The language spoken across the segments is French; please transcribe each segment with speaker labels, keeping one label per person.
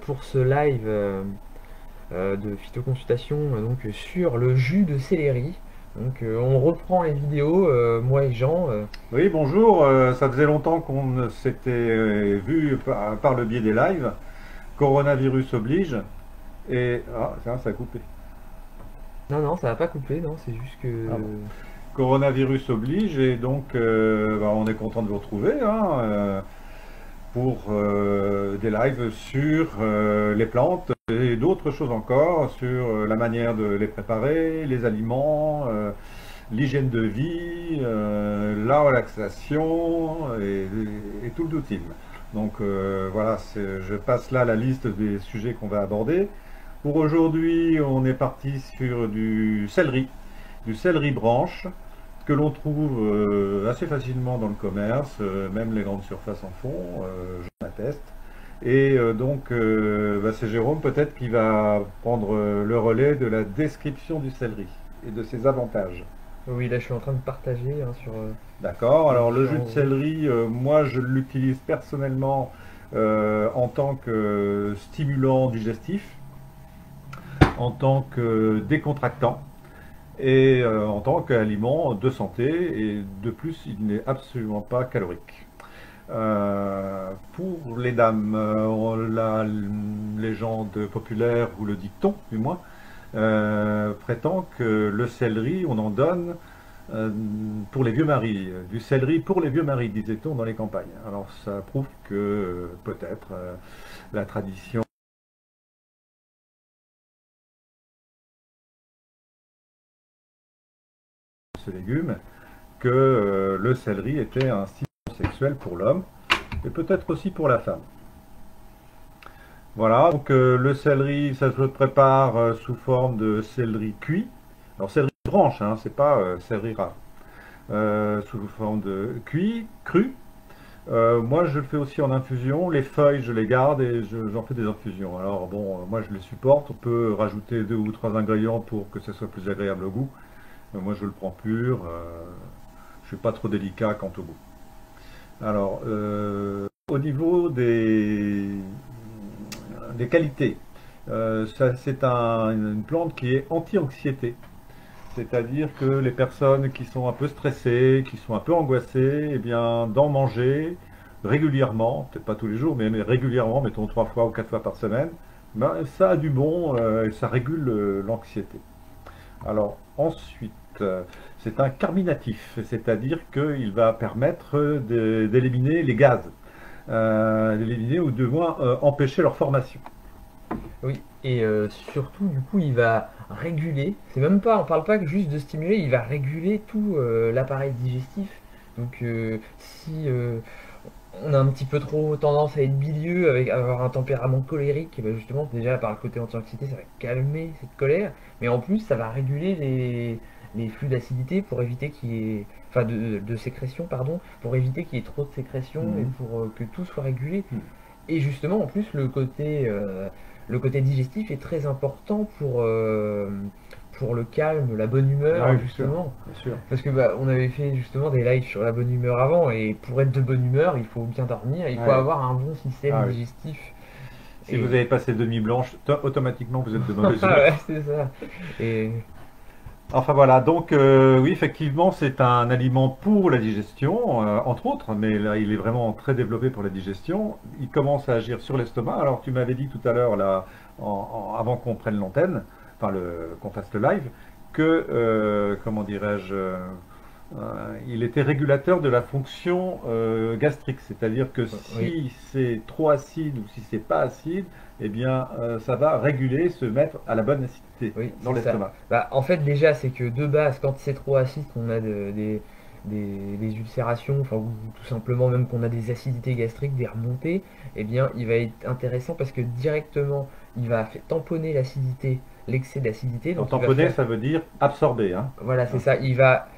Speaker 1: Pour ce live de phytoconsultation donc sur le jus de céleri. Donc on reprend les vidéos, moi et Jean.
Speaker 2: Oui, bonjour. Ça faisait longtemps qu'on ne s'était vu par le biais des lives. Coronavirus oblige. Et ça a coupé.
Speaker 1: Non, non, ça va pas couper, non, c'est juste que...
Speaker 2: Ah bon. Coronavirus oblige et donc on est content de vous retrouver pour des lives sur les plantes et d'autres choses encore, sur la manière de les préparer, les aliments, l'hygiène de vie, la relaxation et tout le team. Donc voilà, je passe là la liste des sujets qu'on va aborder. Pour aujourd'hui, on est parti sur du céleri branche, que l'on trouve assez facilement dans le commerce, même les grandes surfaces en font, j'en atteste. Et c'est Jérôme peut-être qui va prendre le relais de la description du céleri et de ses avantages.
Speaker 1: Oui, là je suis en train de partager sur
Speaker 2: D'accord.
Speaker 1: les
Speaker 2: Alors le jus de
Speaker 1: différents groupes.
Speaker 2: céleri, moi je l'utilise personnellement en tant que stimulant digestif, en tant que décontractant et en tant qu'aliment de santé. Et de plus, il n'est absolument pas calorique. Pour les dames, la légende populaire, ou le dicton du moins, prétend que le céleri, on en donne pour les vieux maris, du céleri pour les vieux maris, disait-on dans les campagnes. Alors ça prouve que peut-être la tradition de ce légume, que le céleri était un stimulant sexuel pour l'homme et peut-être aussi pour la femme. Voilà, donc le céleri, ça se prépare sous forme de céleri cuit. Alors céleri branche, hein, c'est pas céleri rare. Sous forme de cuit, cru. Moi, je le fais aussi en infusion. Les feuilles, je les garde et j'en fais des infusions. Alors bon, moi je les supporte. On peut rajouter 2 ou 3 ingrédients pour que ça soit plus agréable au goût. Moi, je le prends pur. Je suis pas trop délicat quant au goût. Alors, au niveau des qualités, c'est une plante qui est anti-anxiété. C'est-à-dire que les personnes qui sont un peu stressées, qui sont un peu angoissées, eh bien, d'en manger régulièrement, peut-être pas tous les jours, mais régulièrement, mettons 3 fois ou 4 fois par semaine, ben, ça a du bon et ça régule l'anxiété. Alors ensuite, c'est un carminatif, c'est-à-dire qu'il va permettre d'éliminer les gaz, d'éliminer ou de moins empêcher leur formation.
Speaker 1: Oui, et surtout du coup il va réguler, c'est même pas, on parle pas juste de stimuler, il va réguler tout l'appareil digestif. Donc si on a un petit peu trop tendance à être bilieux, avec avoir un tempérament colérique, et ben justement déjà par le côté anti-anxiété ça va calmer cette colère, mais en plus ça va réguler les flux d'acidité pour éviter qu'il y ait, enfin de sécrétion pardon, pour éviter qu'il y ait trop de sécrétion et
Speaker 2: Mhm.
Speaker 1: pour que tout soit régulé.
Speaker 2: Mhm.
Speaker 1: Et justement en plus le côté digestif est très important pour le calme, la bonne
Speaker 2: Ah
Speaker 1: humeur
Speaker 2: oui, bien sûr,
Speaker 1: justement.
Speaker 2: bien sûr.
Speaker 1: Parce que bah, on avait fait justement des lives sur la bonne humeur avant, et pour être de bonne humeur, il faut bien dormir, il faut
Speaker 2: Ouais.
Speaker 1: avoir un bon système
Speaker 2: Ah oui.
Speaker 1: digestif.
Speaker 2: Si vous
Speaker 1: Et
Speaker 2: avez passé de nuit blanche, automatiquement vous êtes de mauvaise
Speaker 1: ouais,
Speaker 2: humeur.
Speaker 1: c'est ça. Et
Speaker 2: Enfin voilà, donc oui, effectivement, c'est un aliment pour la digestion, entre autres, mais là, il est vraiment très développé pour la digestion. Il commence à agir sur l'estomac. Alors, tu m'avais dit tout à l'heure, là, avant qu'on prenne l'antenne, enfin, qu'on fasse le live, que, comment dirais-je, il était régulateur de la fonction gastrique. C'est-à-dire que
Speaker 1: oui,
Speaker 2: si c'est trop acide ou si c'est pas acide, eh bien, ça va réguler, se mettre à la bonne acidité
Speaker 1: oui,
Speaker 2: dans
Speaker 1: c'est ça.
Speaker 2: l'estomac.
Speaker 1: Bah, en fait, déjà, c'est que de base, quand c'est trop acide, qu'on a des ulcérations, enfin, ou tout simplement même qu'on a des acidités gastriques, des remontées, eh bien, il va être intéressant parce que directement, il va tamponner l'acidité, l'excès d'acidité,
Speaker 2: Alors,
Speaker 1: donc il va
Speaker 2: tamponner,
Speaker 1: faire,
Speaker 2: ça veut dire absorber, hein.
Speaker 1: voilà, c'est
Speaker 2: Hein.
Speaker 1: ça, il va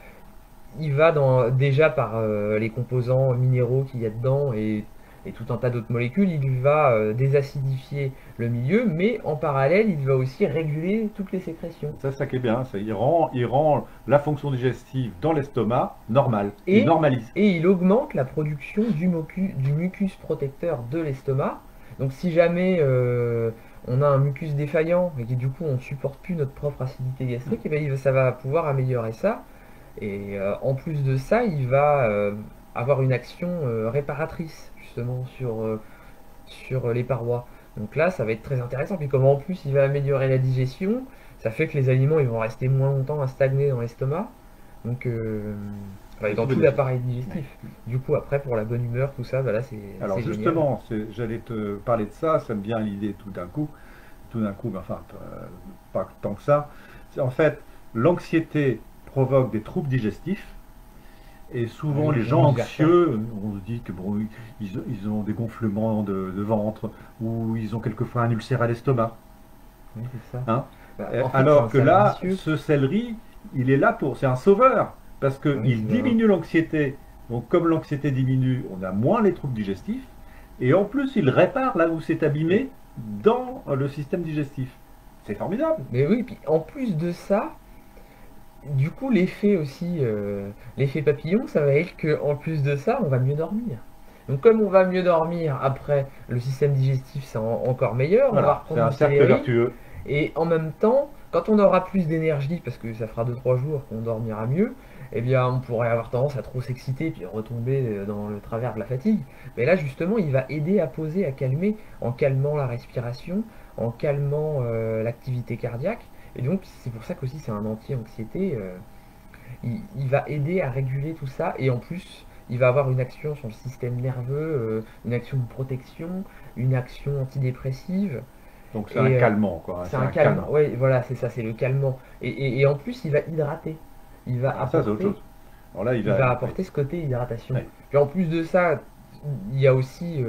Speaker 1: déjà par les composants minéraux qu'il y a dedans et tout un tas d'autres molécules, il va désacidifier le milieu, mais en parallèle, il va aussi réguler toutes les sécrétions.
Speaker 2: Ça, c'est ça qui est bien. Il rend la fonction digestive dans l'estomac normale. Il
Speaker 1: Et,
Speaker 2: normalise.
Speaker 1: et il augmente la production du mucus protecteur de l'estomac. Donc si jamais on a un mucus défaillant et que du coup on ne supporte plus notre propre acidité gastrique, et bien ça va pouvoir améliorer ça. Et en plus de ça, il va avoir une action réparatrice justement sur les parois. Donc là, ça va être très intéressant. Puis comme en plus il va améliorer la digestion, ça fait que les aliments ils vont rester moins longtemps à stagner dans l'estomac. Donc enfin,
Speaker 2: C'est
Speaker 1: dans
Speaker 2: tout
Speaker 1: tout
Speaker 2: bénéfique.
Speaker 1: l'appareil digestif. Du coup après pour la bonne humeur, tout ça, bah là
Speaker 2: Alors
Speaker 1: c'est génial.
Speaker 2: justement, j'allais te parler de ça, ça me vient à l'idée tout d'un coup, mais enfin pas tant que ça. En fait, l'anxiété provoque des troubles digestifs, et
Speaker 1: Ah
Speaker 2: souvent
Speaker 1: oui,
Speaker 2: les
Speaker 1: on
Speaker 2: gens
Speaker 1: dit vers ça.
Speaker 2: anxieux, on se dit que bon, ils ont des gonflements de ventre, ou ils ont quelquefois un ulcère à l'estomac.
Speaker 1: Oui, c'est ça.
Speaker 2: Hein.
Speaker 1: Bah, en fait, c'est un
Speaker 2: Alors que
Speaker 1: cercle
Speaker 2: là,
Speaker 1: vicieux.
Speaker 2: ce céleri, il est là c'est un sauveur, parce
Speaker 1: Oui,
Speaker 2: qu'il
Speaker 1: c'est ça.
Speaker 2: diminue l'anxiété. Donc comme l'anxiété diminue, on a moins les troubles digestifs, et en plus il répare là où c'est abîmé dans le système digestif. C'est formidable.
Speaker 1: Mais oui, puis en plus de ça, du coup, l'effet aussi, l'effet papillon, ça va être que en plus de ça, on va mieux dormir. Donc, comme on va mieux dormir, après, le système digestif, c'est encore meilleur, on va
Speaker 2: Voilà, c'est
Speaker 1: reprendre
Speaker 2: un
Speaker 1: du
Speaker 2: cercle
Speaker 1: céleri,
Speaker 2: vertueux.
Speaker 1: et en même temps, quand on aura plus d'énergie, parce que ça fera 2 3 jours qu'on dormira mieux, eh bien, on pourrait avoir tendance à trop s'exciter, puis retomber dans le travers de la fatigue. Mais là, justement, il va aider à poser, à calmer, en calmant la respiration, en calmant l'activité cardiaque. Et donc, c'est pour ça qu'aussi c'est un anti-anxiété. Il va aider à réguler tout ça. Et en plus, il va avoir une action sur le système nerveux, une action de protection, une action antidépressive.
Speaker 2: Donc c'est un
Speaker 1: Et
Speaker 2: calmant, quoi, hein,
Speaker 1: c'est
Speaker 2: c'est
Speaker 1: un
Speaker 2: un
Speaker 1: calmant.
Speaker 2: calmant.
Speaker 1: Oui, voilà, c'est ça, c'est le calmant. Et en plus, il va hydrater. Il va
Speaker 2: Alors ça c'est autre
Speaker 1: apporter,
Speaker 2: chose. Alors là,
Speaker 1: il va
Speaker 2: oui,
Speaker 1: apporter ce côté hydratation.
Speaker 2: oui.
Speaker 1: Puis en plus de ça, il y a aussi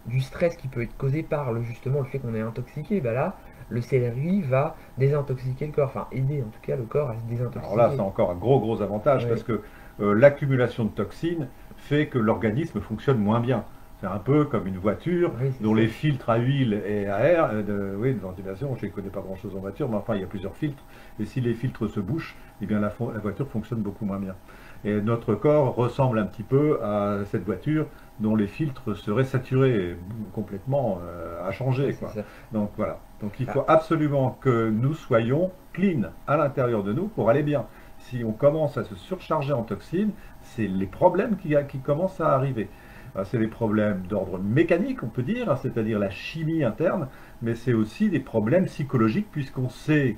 Speaker 1: du stress qui peut être causé par justement le fait qu'on est intoxiqué. Bah là, le céleri va désintoxiquer le corps, enfin aider en tout cas le corps à se
Speaker 2: Alors là, c'est
Speaker 1: désintoxiquer.
Speaker 2: encore un gros avantage, parce
Speaker 1: Oui,
Speaker 2: que l'accumulation de toxines fait que l'organisme fonctionne moins bien. C'est un peu comme une voiture
Speaker 1: oui, c'est
Speaker 2: dont
Speaker 1: ça.
Speaker 2: les filtres à huile et à air, oui, de ventilation, je ne connais pas grand-chose en voiture, mais enfin il y a plusieurs filtres. Et si les filtres se bouchent, eh bien la voiture fonctionne beaucoup moins bien. Et notre corps ressemble un petit peu à cette voiture dont les filtres seraient saturés complètement à
Speaker 1: Oui,
Speaker 2: changer,
Speaker 1: c'est
Speaker 2: quoi.
Speaker 1: ça.
Speaker 2: Donc voilà. Donc il
Speaker 1: Ah,
Speaker 2: faut absolument que nous soyons clean à l'intérieur de nous pour aller bien. Si on commence à se surcharger en toxines, c'est les problèmes qui commencent à arriver. C'est des problèmes d'ordre mécanique, on peut dire, hein, c'est-à-dire la chimie interne, mais c'est aussi des problèmes psychologiques, puisqu'on sait,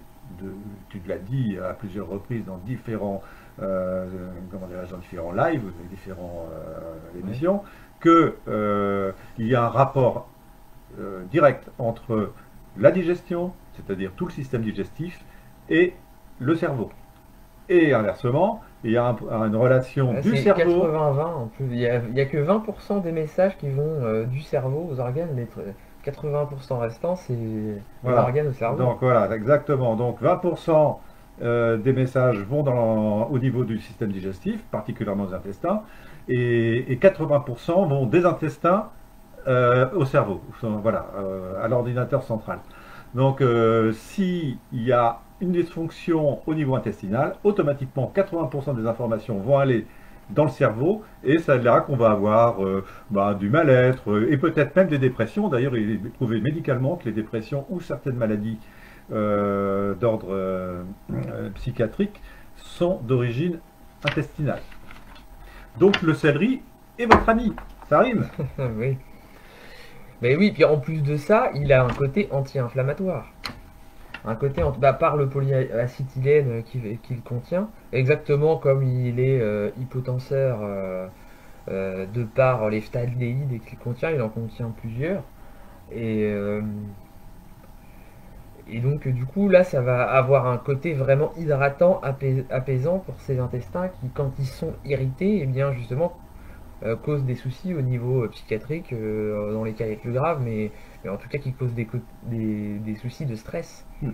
Speaker 2: tu l'as dit à plusieurs reprises dans différents, dans différents lives, dans différentes
Speaker 1: ouais.
Speaker 2: émissions, que il y a un rapport direct entre la digestion, c'est-à-dire tout le système digestif, et le cerveau. Et inversement, il y a une relation
Speaker 1: Là,
Speaker 2: du
Speaker 1: c'est
Speaker 2: cerveau.
Speaker 1: 80-20 en plus. Il y a que 20% des messages qui vont du cerveau aux organes, mais 80% restant, c'est des
Speaker 2: Voilà.
Speaker 1: organes au cerveau.
Speaker 2: Donc voilà, exactement. Donc 20% des messages vont au niveau du système digestif, particulièrement aux intestins, et 80% vont des intestins au cerveau, voilà, à l'ordinateur central. Donc, s'il y a une dysfonction au niveau intestinal, automatiquement 80% des informations vont aller dans le cerveau, et c'est là qu'on va avoir du mal-être, et peut-être même des dépressions. D'ailleurs, il est prouvé médicalement que les dépressions ou certaines maladies d'ordre psychiatrique sont d'origine intestinale. Donc le céleri est votre ami, ça rime.
Speaker 1: Oui. Mais oui, puis en plus de ça, il a un côté anti-inflammatoire. Un côté, par le polyacétylène qu'il contient, exactement comme il est hypotenseur de par les phtalidéhydes qu'il contient, il en contient plusieurs. Et, euh, et donc, du coup, là, ça va avoir un côté vraiment hydratant, apaisant pour ces intestins qui, quand ils sont irrités, eh bien, justement, causent des soucis au niveau psychiatrique, dans les cas les plus graves, mais en tout cas qui causent des soucis de stress.
Speaker 2: Hmm.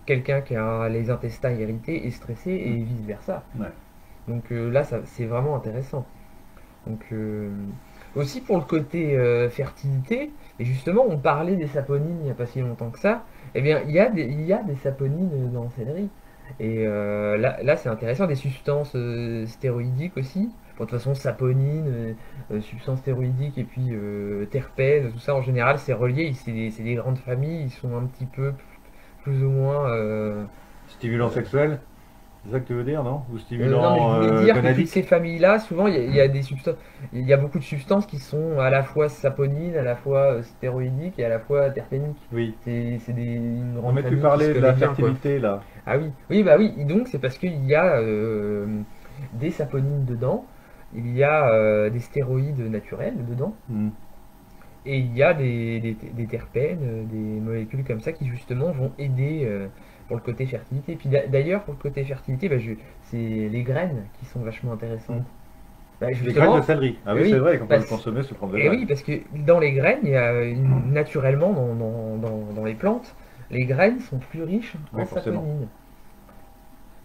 Speaker 1: Quelqu'un qui a les intestins irrités est stressé et
Speaker 2: Hmm.
Speaker 1: vice-versa.
Speaker 2: Ouais.
Speaker 1: Donc là, c'est vraiment intéressant. Donc aussi pour le côté fertilité, et justement on parlait des saponines il n'y a pas si longtemps que ça, eh bien il y a des saponines dans le céleri. Et là c'est intéressant, des substances stéroïdiques aussi, Bon, de toute façon, saponine, substance stéroïdique et puis terpènes, tout ça en général c'est relié, c'est des grandes familles, ils sont un petit peu plus ou moins.
Speaker 2: Stimulant sexuel, c'est ça que tu veux dire, non? Ou
Speaker 1: Non, mais je
Speaker 2: stimulant
Speaker 1: voulais dire que toutes
Speaker 2: gonadique?
Speaker 1: ces familles-là, souvent il y
Speaker 2: Hmm.
Speaker 1: a des substances, il y a beaucoup de substances qui sont à la fois saponines, à la fois stéroïdiques et à la fois terpéniques.
Speaker 2: Oui.
Speaker 1: C'est une
Speaker 2: Non,
Speaker 1: grande
Speaker 2: mais tu
Speaker 1: famille qui se
Speaker 2: parlais de
Speaker 1: connaît
Speaker 2: la
Speaker 1: bien, quoi.
Speaker 2: fertilité, là.
Speaker 1: Ah oui, oui, bah oui, et donc c'est parce qu'il y a des saponines dedans, il y a des stéroïdes naturels dedans,
Speaker 2: Hmm.
Speaker 1: et il y a des terpènes, des molécules comme ça qui justement vont aider pour le côté fertilité. Puis d'ailleurs, pour le côté fertilité, bah, c'est les graines qui sont vachement
Speaker 2: Hmm.
Speaker 1: intéressantes. Bah,
Speaker 2: Les graines de
Speaker 1: justement,
Speaker 2: céleri. Ah oui, c'est
Speaker 1: oui,
Speaker 2: vrai qu'on peut le
Speaker 1: parce,
Speaker 2: consommer sous forme de
Speaker 1: et oui,
Speaker 2: graines.
Speaker 1: parce que dans les graines, il y a naturellement dans les plantes, les graines sont plus riches
Speaker 2: Oui,
Speaker 1: en
Speaker 2: forcément.
Speaker 1: saponine.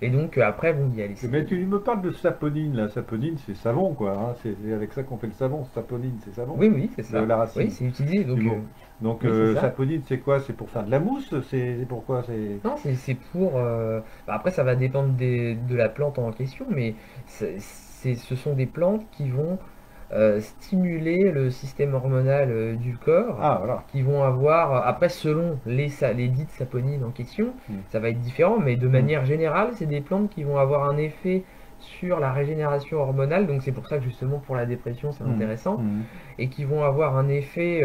Speaker 1: Et donc après, bon, il y a les...
Speaker 2: Mais tu me parles de saponine, la saponine, c'est savon, quoi, hein. C'est avec ça qu'on fait le savon. Saponine, c'est savon,
Speaker 1: Oui, oui, c'est
Speaker 2: de
Speaker 1: ça.
Speaker 2: la
Speaker 1: Oui,
Speaker 2: racine
Speaker 1: c'est utilisé,
Speaker 2: du
Speaker 1: donc
Speaker 2: mot. Donc,
Speaker 1: oui, c'est ça.
Speaker 2: saponine, c'est quoi? C'est pour faire de la mousse? C'est pourquoi? C'est...
Speaker 1: Non, c'est pour... bah, après, ça va dépendre de la plante en question, mais ce sont des plantes qui vont stimuler le système hormonal du corps,
Speaker 2: Ah, voilà.
Speaker 1: qui vont avoir... Après, selon les dites saponines en question,
Speaker 2: Hmm.
Speaker 1: ça va être différent, mais de
Speaker 2: Hmm.
Speaker 1: manière générale, c'est des plantes qui vont avoir un effet sur la régénération hormonale, donc c'est pour ça que justement pour la dépression c'est
Speaker 2: Hmm.
Speaker 1: intéressant,
Speaker 2: Hmm.
Speaker 1: et qui vont avoir un effet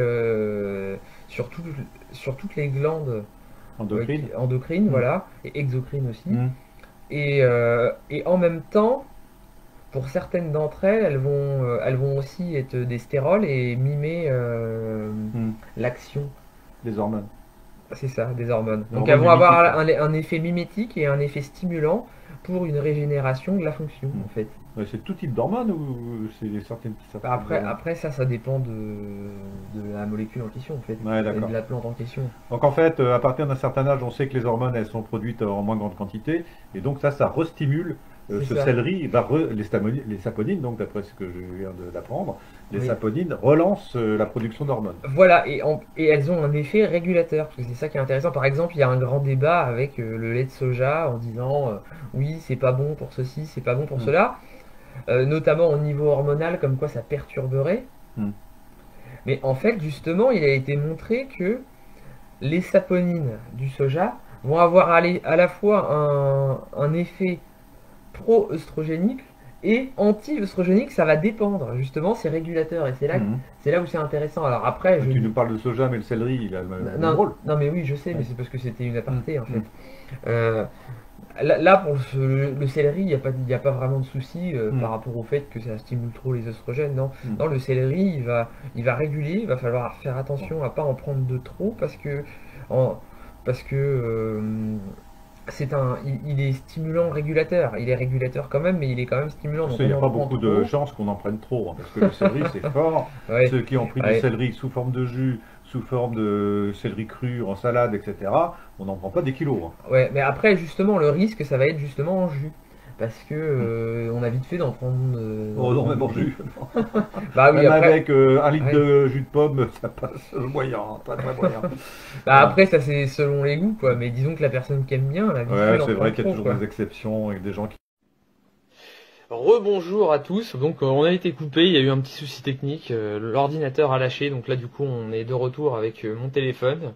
Speaker 1: sur, sur toutes les glandes
Speaker 2: Endocrine?
Speaker 1: endocrines,
Speaker 2: Hmm.
Speaker 1: voilà, et exocrines aussi.
Speaker 2: Hmm.
Speaker 1: Et en même temps, pour certaines d'entre elles, elles vont aussi être des stérols et mimer
Speaker 2: Hmm.
Speaker 1: l'action,
Speaker 2: Les hormones.
Speaker 1: c'est ça, des hormones.
Speaker 2: Les
Speaker 1: Donc elles
Speaker 2: hormones du
Speaker 1: vont avoir
Speaker 2: liquide, quoi.
Speaker 1: un effet mimétique et un effet stimulant pour une régénération de la fonction,
Speaker 2: Hmm.
Speaker 1: en fait.
Speaker 2: Ouais, c'est tout type d'hormones ou c'est
Speaker 1: Bah,
Speaker 2: certaines hormones?
Speaker 1: après ça, ça dépend de la molécule en question, en fait,
Speaker 2: Ouais,
Speaker 1: et de
Speaker 2: d'accord.
Speaker 1: la plante en question.
Speaker 2: Donc en fait, à partir d'un certain âge, on sait que les hormones, elles sont produites en moins grande quantité, et donc ça restimule
Speaker 1: C'est
Speaker 2: ce
Speaker 1: ça,
Speaker 2: céleri, les saponines, donc d'après ce que je viens d'apprendre, les
Speaker 1: oui.
Speaker 2: saponines relancent la production d'hormones.
Speaker 1: Voilà, et elles ont un effet régulateur, parce que c'est ça qui est intéressant. Par exemple, il y a un grand débat avec le lait de soja en disant oui, c'est pas bon pour ceci, c'est pas bon pour
Speaker 2: Hmm,
Speaker 1: cela, notamment au niveau hormonal, comme quoi ça perturberait.
Speaker 2: hmm,
Speaker 1: Mais en fait, justement, il a été montré que les saponines du soja vont avoir à la fois un effet pro-œstrogénique et anti-œstrogénique, ça va dépendre. Justement, c'est régulateur, et
Speaker 2: hmm.
Speaker 1: c'est là où c'est intéressant. Alors après, je
Speaker 2: Tu nous
Speaker 1: dis...
Speaker 2: parles de soja, mais le céleri, il a le même
Speaker 1: Non,
Speaker 2: rôle.
Speaker 1: non, mais oui, je sais, mais
Speaker 2: Ouais.
Speaker 1: c'est parce que c'était une
Speaker 2: Hmm,
Speaker 1: aparté en fait.
Speaker 2: hmm,
Speaker 1: Euh, là, pour le céleri, il y a pas vraiment de souci
Speaker 2: hmm,
Speaker 1: par rapport au fait que ça stimule trop les oestrogènes. Non,
Speaker 2: hmm.
Speaker 1: non, le céleri, il va réguler. Il va falloir faire attention à pas en prendre de trop en- parce que il est stimulant régulateur. Il est régulateur quand même, mais il est quand même stimulant. Donc
Speaker 2: Il
Speaker 1: on
Speaker 2: n'y a
Speaker 1: en
Speaker 2: pas
Speaker 1: prend
Speaker 2: beaucoup de
Speaker 1: trop.
Speaker 2: chances qu'on en prenne trop, hein, parce que le céleri, c'est fort.
Speaker 1: Ouais,
Speaker 2: Ceux qui ont pris du
Speaker 1: ouais,
Speaker 2: céleri sous forme de jus, sous forme de céleri cru, en salade, etc., on n'en prend pas des kilos, hein.
Speaker 1: ouais. Mais après, justement, le risque, ça va être justement en jus. Parce que
Speaker 2: Hmm.
Speaker 1: on a vite fait d'en prendre.
Speaker 2: Oh non, même en jus.
Speaker 1: Bah oui,
Speaker 2: Même
Speaker 1: après.
Speaker 2: avec un litre
Speaker 1: Ouais.
Speaker 2: de jus de pomme, ça passe moyen, très très moyen.
Speaker 1: Bah
Speaker 2: Voilà.
Speaker 1: après, ça c'est selon les goûts, quoi. Mais disons que la personne qui aime bien, elle a vite fait
Speaker 2: Ouais,
Speaker 1: d'en
Speaker 2: c'est vrai
Speaker 1: prendre
Speaker 2: qu'il y a
Speaker 1: trop,
Speaker 2: toujours
Speaker 1: quoi.
Speaker 2: des exceptions avec des gens qui...
Speaker 1: Rebonjour à tous, donc on a été coupé, il y a eu un petit souci technique, l'ordinateur a lâché, donc là du coup on est de retour avec mon téléphone.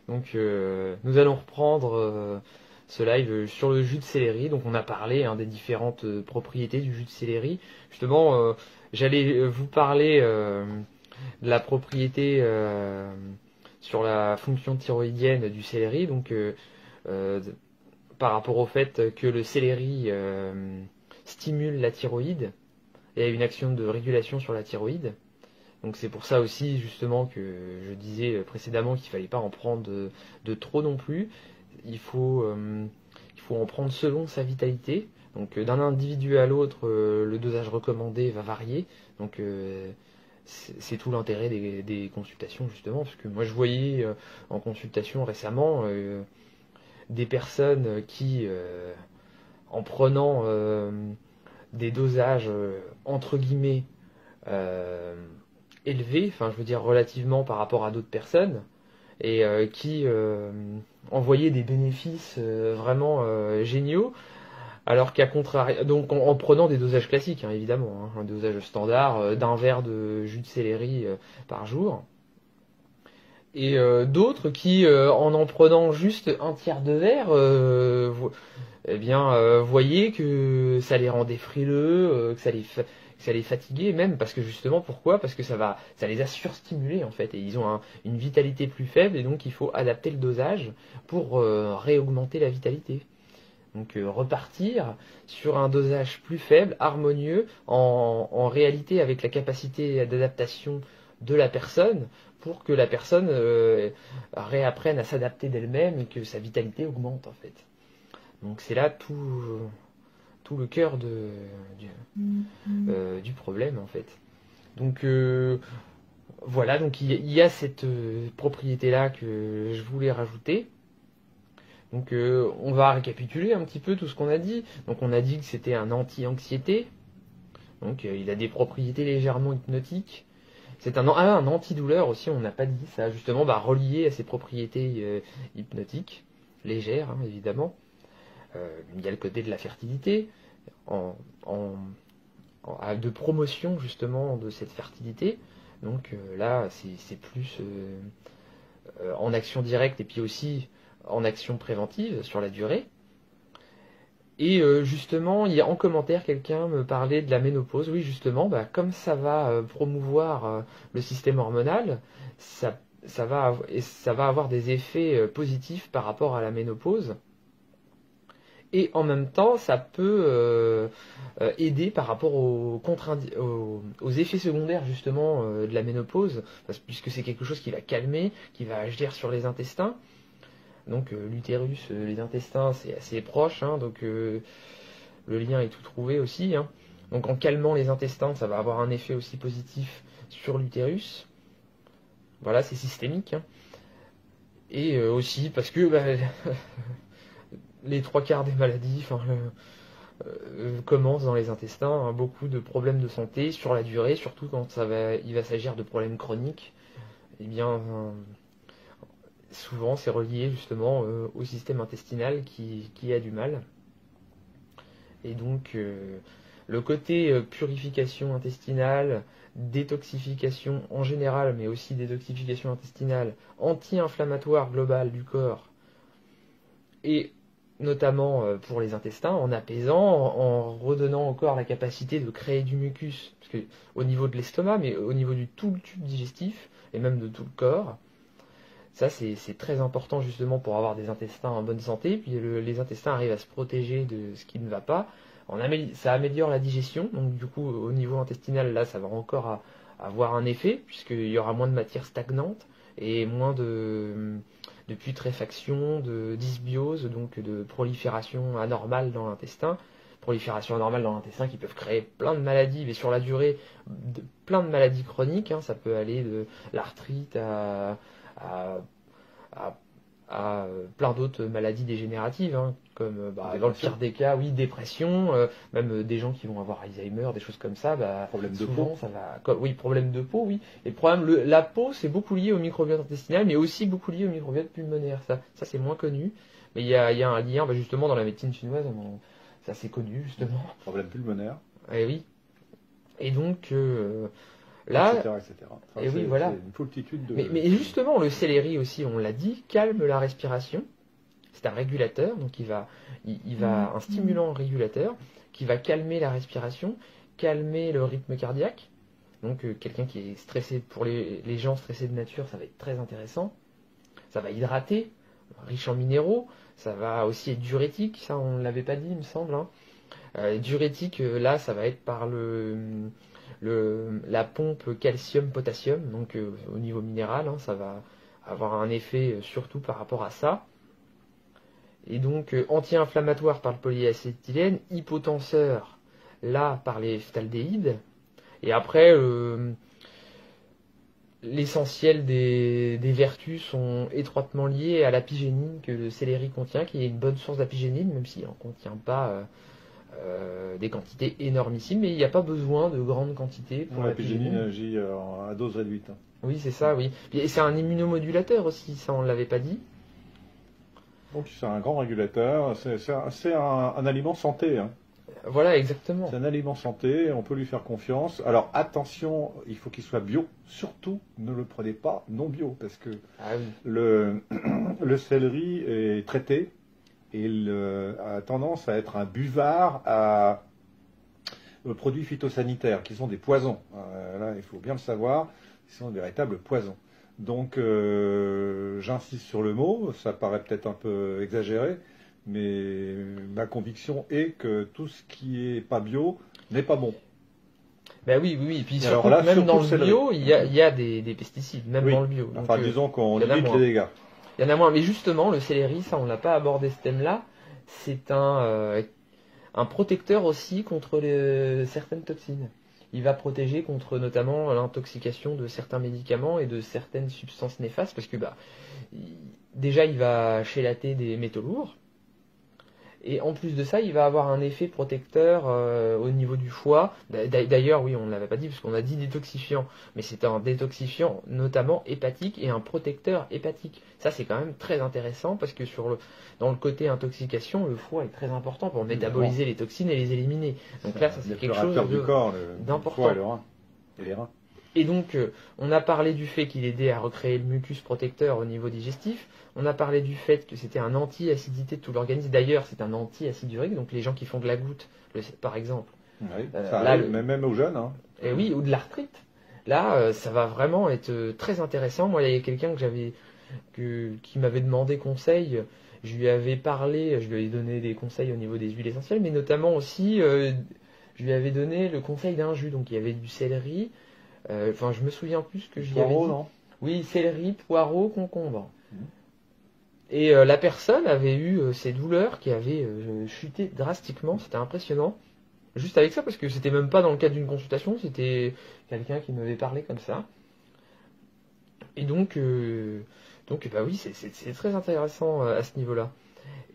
Speaker 1: Donc nous allons reprendre ce live sur le jus de céleri, donc on a parlé des différentes propriétés du jus de céleri. Justement, j'allais vous parler de la propriété sur la fonction thyroïdienne du céleri, donc euh, par rapport au fait que le céleri stimule la thyroïde et a une action de régulation sur la thyroïde. Donc c'est pour ça aussi justement que je disais précédemment qu'il fallait pas en prendre de trop non plus. Il faut en prendre selon sa vitalité. Donc d'un individu à l'autre, le dosage recommandé va varier. Donc c'est tout l'intérêt des consultations justement, parce que moi je voyais en consultation récemment des personnes qui, en prenant des dosages entre guillemets euh, élevés, enfin je veux dire relativement par rapport à d'autres personnes, et qui envoyaient des bénéfices vraiment géniaux, Alors qu'à contrario, donc en prenant des dosages classiques, hein, évidemment, hein, un dosage standard d'un verre de jus de céleri par jour. Et d'autres qui, en prenant juste un tiers de verre, eh bien, voyaient que ça les rendait frileux, que ça les fatiguait même, parce que justement, pourquoi? Parce que ça les a surstimulés en fait, et ils ont une vitalité plus faible, et donc il faut adapter le dosage pour réaugmenter la vitalité. Donc repartir sur un dosage plus faible, harmonieux, en réalité avec la capacité d'adaptation de la personne, pour que la personne réapprenne à s'adapter d'elle-même et que sa vitalité augmente en fait. Donc c'est là tout le cœur du problème en fait. Donc voilà, donc il y a cette propriété-là que je voulais rajouter. Donc on va récapituler un petit peu tout ce qu'on a dit. Donc on a dit que c'était un anti-anxiété. Donc il a des propriétés légèrement hypnotiques. C'est un antidouleur aussi, on n'a pas dit ça, justement relié à ses propriétés hypnotiques, légères hein, évidemment. Il y a le côté de la fertilité, de promotion justement de cette fertilité. Donc là c'est plus en action directe et puis aussi en action préventive sur la durée. Et justement, il y a en commentaire quelqu'un me parlait de la ménopause. Oui, justement, comme ça va promouvoir le système hormonal, ça va avoir des effets positifs par rapport à la ménopause. Et en même temps, ça peut aider par rapport aux effets secondaires justement de la ménopause, puisque c'est quelque chose qui va calmer, qui va agir sur les intestins. Donc l'utérus, les intestins, c'est assez proche, hein, donc le lien est tout trouvé aussi. Hein. Donc en calmant les intestins, ça va avoir un effet aussi positif sur l'utérus. Voilà, c'est systémique. Hein. Et aussi parce que les trois quarts des maladies commencent dans les intestins. Hein, beaucoup de problèmes de santé sur la durée, surtout quand il va s'agir de problèmes chroniques. Eh bien... souvent c'est relié justement au système intestinal qui a du mal. Et donc le côté purification intestinale, détoxification en général, mais aussi détoxification intestinale, anti-inflammatoire globale du corps, et notamment pour les intestins, en apaisant, en redonnant au corps la capacité de créer du mucus, parce que, au niveau de l'estomac, mais au niveau du tout le tube digestif, et même de tout le corps. Ça, c'est très important justement pour avoir des intestins en bonne santé. Puis les intestins arrivent à se protéger de ce qui ne va pas. Ça améliore la digestion. Donc du coup, au niveau intestinal, là, ça va encore avoir un effet, puisqu'il y aura moins de matière stagnante et moins de putréfaction, de dysbiose, donc de prolifération anormale dans l'intestin. Prolifération anormale dans l'intestin qui peuvent créer plein de maladies, mais sur la durée, plein de maladies chroniques. Hein. Ça peut aller de l'arthrite à plein d'autres maladies dégénératives, hein, comme dans le pire des cas, oui, dépression, même des gens qui vont avoir Alzheimer, des choses comme ça.
Speaker 2: Problème de
Speaker 1: souvent,
Speaker 2: peau.
Speaker 1: ça va, oui, problème de peau, oui. Et la peau, c'est beaucoup lié au microbiote intestinal, mais aussi beaucoup lié au microbiote pulmonaire. Ça c'est moins connu, mais il y a un lien, justement, dans la médecine chinoise, ça c'est connu justement.
Speaker 2: Problème pulmonaire.
Speaker 1: Et oui. Et donc là,
Speaker 2: etc. Enfin,
Speaker 1: et oui, voilà.
Speaker 2: C'est une foultitude de...
Speaker 1: Mais justement, le céleri aussi, on l'a dit, calme la respiration. C'est un régulateur, donc il va un stimulant régulateur qui va calmer la respiration, calmer le rythme cardiaque. Donc quelqu'un qui est stressé, pour les gens stressés de nature, ça va être très intéressant. Ça va hydrater, riche en minéraux. Ça va aussi être diurétique, ça on ne l'avait pas dit, il me semble. Hein. Diurétique, là, ça va être par la pompe calcium-potassium, donc au niveau minéral, hein, ça va avoir un effet surtout par rapport à ça. Et donc anti-inflammatoire par le polyacétylène, hypotenseur là par les phtaldéhydes. Et après, l'essentiel des vertus sont étroitement liés à l'apigénine que le céleri contient, qui est une bonne source d'apigénine, même s'il n'en contient pas des quantités énormissimes, mais il n'y a pas besoin de grandes quantités pour
Speaker 2: l'apigénine agit à dose réduite.
Speaker 1: Oui, c'est ça, oui. Et c'est un immunomodulateur aussi, ça on ne l'avait pas dit.
Speaker 2: Donc c'est un grand régulateur, c'est un aliment santé, hein.
Speaker 1: Voilà, exactement.
Speaker 2: C'est un aliment santé, on peut lui faire confiance. Alors attention, il faut qu'il soit bio. Surtout, ne le prenez pas non bio, parce que
Speaker 1: Ah oui.
Speaker 2: le céleri est traité et il a tendance à être un buvard à produits phytosanitaires, qui sont des poisons. Là, il faut bien le savoir, ils sont de véritables poisons. Donc j'insiste sur le mot, ça paraît peut-être un peu exagéré, mais ma conviction est que tout ce qui est pas bio n'est pas bon.
Speaker 1: Ben oui, oui, oui. Et puis
Speaker 2: Alors
Speaker 1: surtout,
Speaker 2: là,
Speaker 1: même dans
Speaker 2: surtout
Speaker 1: le bio, il y a des pesticides, même
Speaker 2: Oui.
Speaker 1: dans le bio.
Speaker 2: Enfin,
Speaker 1: Donc,
Speaker 2: disons qu'on
Speaker 1: il y en a
Speaker 2: limite
Speaker 1: moins.
Speaker 2: les dégâts.
Speaker 1: Il y en a moins. Mais justement, le céleri, ça, on l'a pas abordé ce thème-là. C'est un protecteur aussi contre certaines toxines. Il va protéger contre notamment l'intoxication de certains médicaments et de certaines substances néfastes, parce que déjà, il va chélater des métaux lourds. Et en plus de ça, il va avoir un effet protecteur au niveau du foie. D'ailleurs, oui, on ne l'avait pas dit parce qu'on a dit détoxifiant, mais c'est un détoxifiant notamment hépatique et un protecteur hépatique. Ça, c'est quand même très intéressant parce que dans le côté intoxication, le foie est très important pour métaboliser les toxines et les éliminer. Donc là, ça c'est quelque chose
Speaker 2: du corps,
Speaker 1: d'important.
Speaker 2: foie et le rein. Et les reins.
Speaker 1: Et donc, on a parlé du fait qu'il aidait à recréer le mucus protecteur au niveau digestif. On a parlé du fait que c'était un anti-acidité de tout l'organisme. D'ailleurs, c'est un anti-acidurique. Donc, les gens qui font de la goutte, par exemple.
Speaker 2: Oui,
Speaker 1: ça
Speaker 2: là, arrive, même aux jeunes. Hein.
Speaker 1: Et oui, ou de l'arthrite. Là, ça va vraiment être très intéressant. Moi, il y a quelqu'un qui m'avait demandé conseil. Je lui avais parlé, je lui avais donné des conseils au niveau des huiles essentielles, mais notamment aussi, je lui avais donné le conseil d'un jus. Donc, il y avait du céleri. Enfin, je me souviens plus ce que j'y avais dit.
Speaker 2: Non.
Speaker 1: Oui, céleri, poireau, concombre. Et la personne avait eu ces douleurs qui avaient chuté drastiquement. C'était impressionnant. Juste avec ça, parce que c'était même pas dans le cadre d'une consultation, c'était quelqu'un qui m'avait parlé comme ça. Et donc bah oui, c'est très intéressant à ce niveau-là.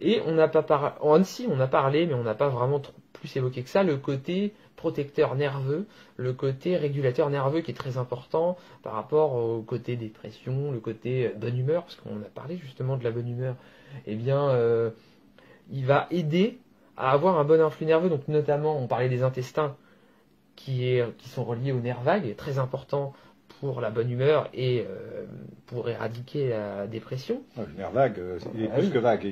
Speaker 1: Et on n'a pas on a parlé, mais on n'a pas vraiment plus évoqué que ça, le côté protecteur nerveux, le côté régulateur nerveux qui est très important par rapport au côté dépression, le côté bonne humeur, parce qu'on a parlé justement de la bonne humeur. Eh bien, il va aider à avoir un bon influx nerveux, donc notamment, on parlait des intestins qui sont reliés aux nerfs vagues, très important pour la bonne humeur et pour éradiquer la dépression.
Speaker 2: Le nerf vague, il est plus que vague.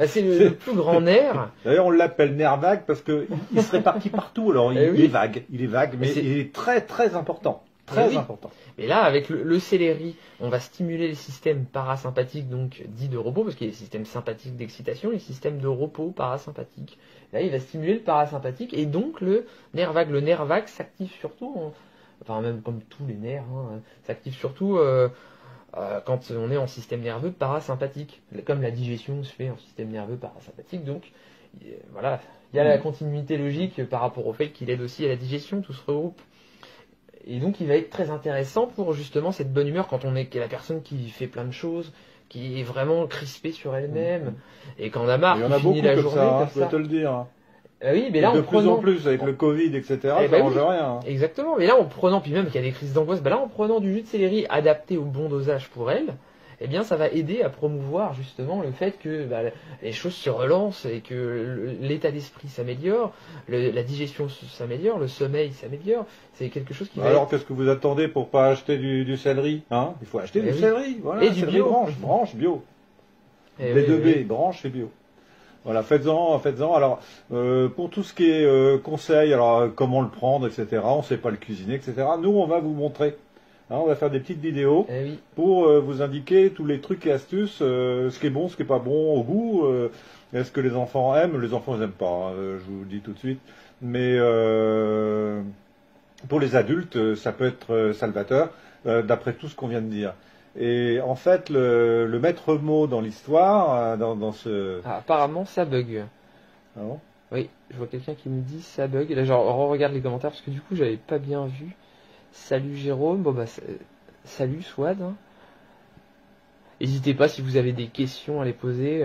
Speaker 1: C'est le plus grand nerf.
Speaker 2: D'ailleurs, on l'appelle nerf vague parce qu'il se répartit partout. Alors, il est vague, mais il est très très important. Très important.
Speaker 1: Et là, avec le céleri, on va stimuler les systèmes parasympathiques, donc dits de repos, parce qu'il y a les systèmes sympathiques d'excitation, les systèmes de repos parasympathiques. Là, il va stimuler le parasympathique et donc le nerf vague. Le nerf vague s'active surtout, enfin même comme tous les nerfs, s'active surtout quand on est en système nerveux parasympathique, comme la digestion se fait en système nerveux parasympathique. Donc voilà, il y a la continuité logique par rapport au fait qu'il aide aussi à la digestion, tout se regroupe. Et donc il va être très intéressant pour justement cette bonne humeur quand on est la personne qui fait plein de choses, qui est vraiment crispée sur elle-même, et quand on a marre, qui finit la journée comme ça.
Speaker 2: Je peux te le dire.
Speaker 1: Oui, mais là,
Speaker 2: de plus en plus avec le Covid, etc., ça change rien.
Speaker 1: Exactement, mais là en prenant, puis même qu'il y a des crises d'angoisse, là en prenant du jus de céleri adapté au bon dosage pour elle, eh bien ça va aider à promouvoir justement le fait que les choses se relancent et que l'état d'esprit s'améliore, la digestion s'améliore, le sommeil s'améliore. C'est quelque chose qui va
Speaker 2: Alors qu'est-ce que vous attendez pour pas acheter du céleri, hein? Il faut acheter du céleri, voilà,
Speaker 1: et du bio.
Speaker 2: branche bio. B2B, branche et bio. Voilà, faites-en. Alors, pour tout ce qui est conseil, alors comment le prendre, etc., on ne sait pas le cuisiner, etc., nous, on va vous montrer. Hein, on va faire des petites vidéos pour vous indiquer tous les trucs et astuces, ce qui est bon, ce qui n'est pas bon au goût, est-ce que les enfants aiment. Les enfants, ils n'aiment pas, je vous le dis tout de suite. Mais pour les adultes, ça peut être salvateur, d'après tout ce qu'on vient de dire. Et en fait, le maître mot dans l'histoire, dans ce...
Speaker 1: Ah, apparemment, ça bug.
Speaker 2: Ah bon?
Speaker 1: Oui, je vois quelqu'un qui me dit ça bug. Là, genre, regarde les commentaires parce que du coup, j'avais pas bien vu. Salut Jérôme. Bon, bah, salut Swad. N'hésitez pas si vous avez des questions à les poser.